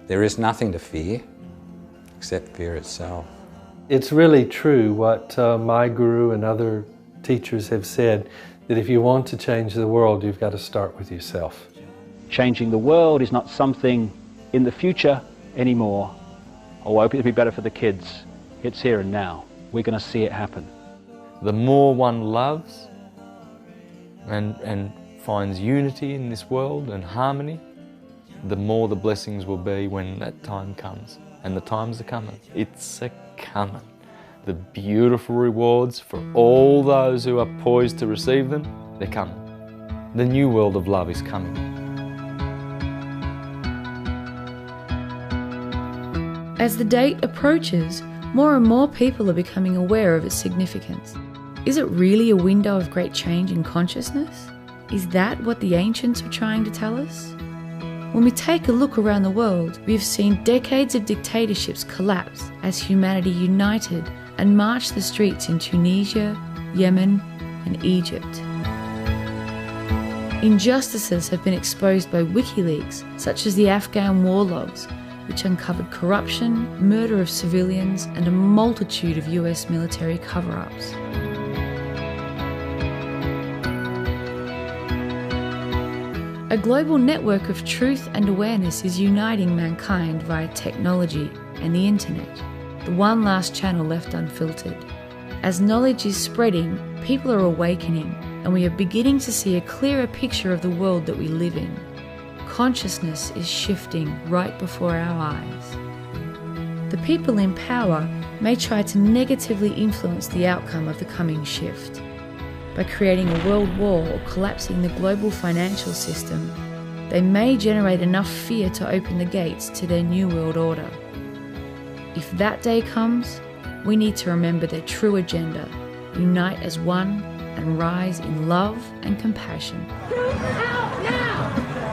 There is nothing to fear except fear itself. It's really true what my guru and other teachers have said, that if you want to change the world, you've got to start with yourself. Changing the world is not something in the future anymore. Oh, I hope it'll be better for the kids. It's here and now. We're going to see it happen. The more one loves and finds unity in this world and harmony, the more the blessings will be when that time comes. And the times are coming. It's a coming. The beautiful rewards for all those who are poised to receive them, they're coming. The new world of love is coming. As the date approaches, more and more people are becoming aware of its significance. Is it really a window of great change in consciousness? Is that what the ancients were trying to tell us? When we take a look around the world, we've seen decades of dictatorships collapse as humanity united and marched the streets in Tunisia, Yemen, and Egypt. Injustices have been exposed by WikiLeaks, such as the Afghan war logs, which uncovered corruption, murder of civilians, and a multitude of US military cover-ups. A global network of truth and awareness is uniting mankind via technology and the internet, the one last channel left unfiltered. As knowledge is spreading, people are awakening, and we are beginning to see a clearer picture of the world that we live in. Consciousness is shifting right before our eyes. The people in power may try to negatively influence the outcome of the coming shift. By creating a world war or collapsing the global financial system, they may generate enough fear to open the gates to their new world order. If that day comes, we need to remember their true agenda, unite as one and rise in love and compassion. Troops out now!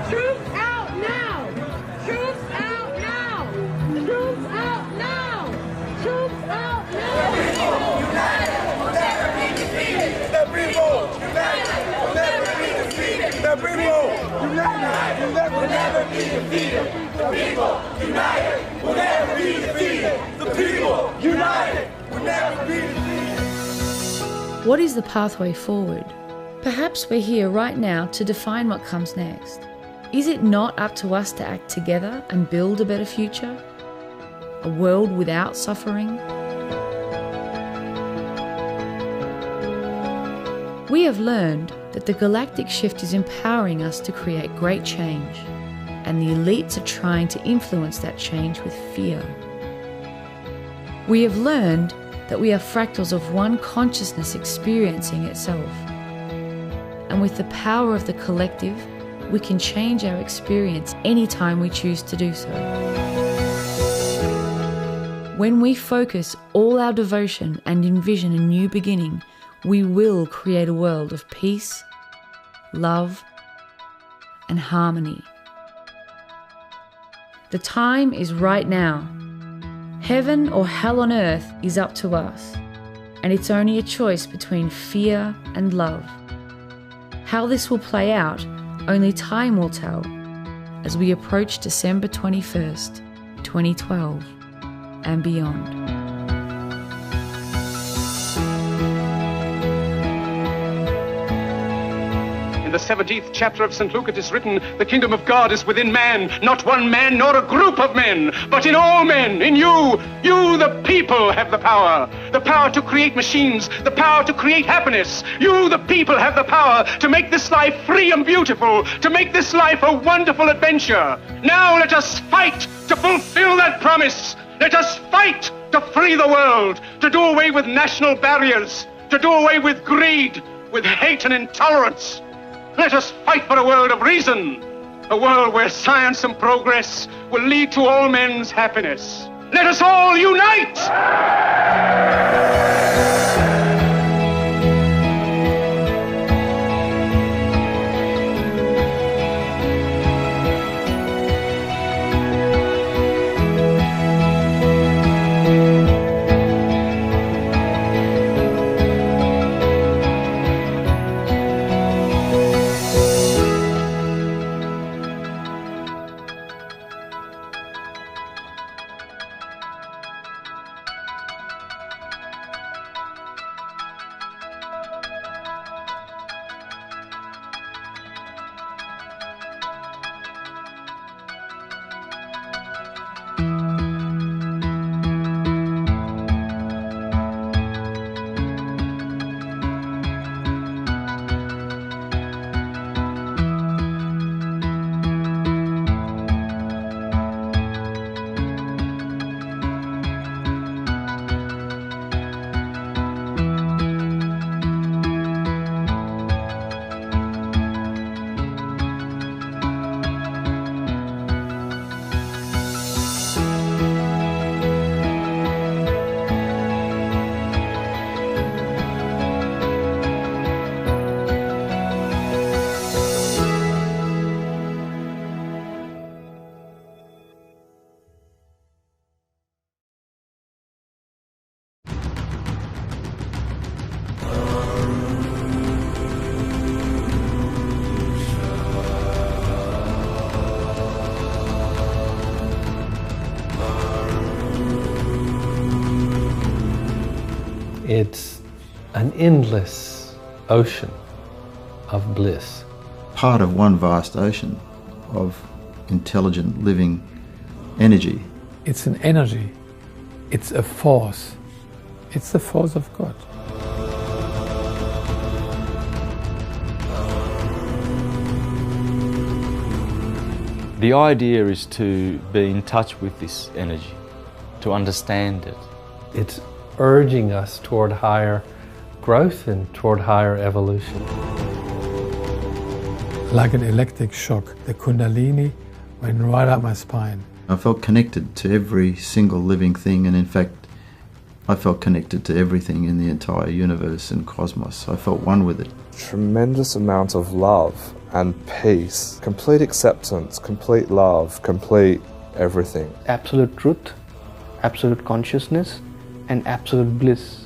Troops out now! Troops out now! Troops out now! Troops out now! United will never be defeated! The people united will never be defeated! The people united will never be defeated! The people united will never be defeated! The people united will never be defeated! What is the pathway forward? Perhaps we're here right now to define what comes next. Is it not up to us to act together and build a better future? A world without suffering? We have learned that the galactic shift is empowering us to create great change, and the elites are trying to influence that change with fear. We have learned that we are fractals of one consciousness experiencing itself. And and with the power of the collective, we can change our experience anytime we choose to do so. When we focus all our devotion and envision a new beginning, we will create a world of peace, love, and harmony. The time is right now. Heaven or hell on earth is up to us, and it's only a choice between fear and love. How this will play out, only time will tell, as we approach December 21st, 2012, and beyond. In the 17th chapter of St. Luke it is written, the kingdom of God is within man, not one man nor a group of men, but in all men, in you. You, the people, have the power to create machines, the power to create happiness. You, the people, have the power to make this life free and beautiful, to make this life a wonderful adventure. Now let us fight to fulfill that promise. Let us fight to free the world, to do away with national barriers, to do away with greed, with hate and intolerance. Let us fight for a world of reason, a world where science and progress will lead to all men's happiness. Let us all unite! It's an endless ocean of bliss. Part of one vast ocean of intelligent living energy. It's an energy. It's a force. It's the force of God. The idea is to be in touch with this energy, to understand it. It's urging us toward higher growth and toward higher evolution. Like an electric shock, the Kundalini went right up my spine. I felt connected to every single living thing, and in fact, I felt connected to everything in the entire universe and cosmos. I felt one with it. Tremendous amount of love and peace, complete acceptance, complete love, complete everything. Absolute truth, absolute consciousness, and absolute bliss.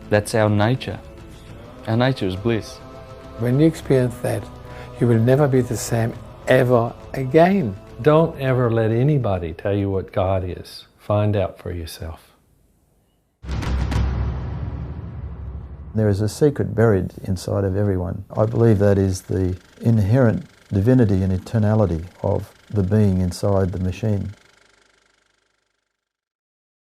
That's our nature. Our nature is bliss. When you experience that, you will never be the same ever again. Don't ever let anybody tell you what God is. Find out for yourself. There is a secret buried inside of everyone. I believe that is the inherent divinity and eternality of the being inside the machine.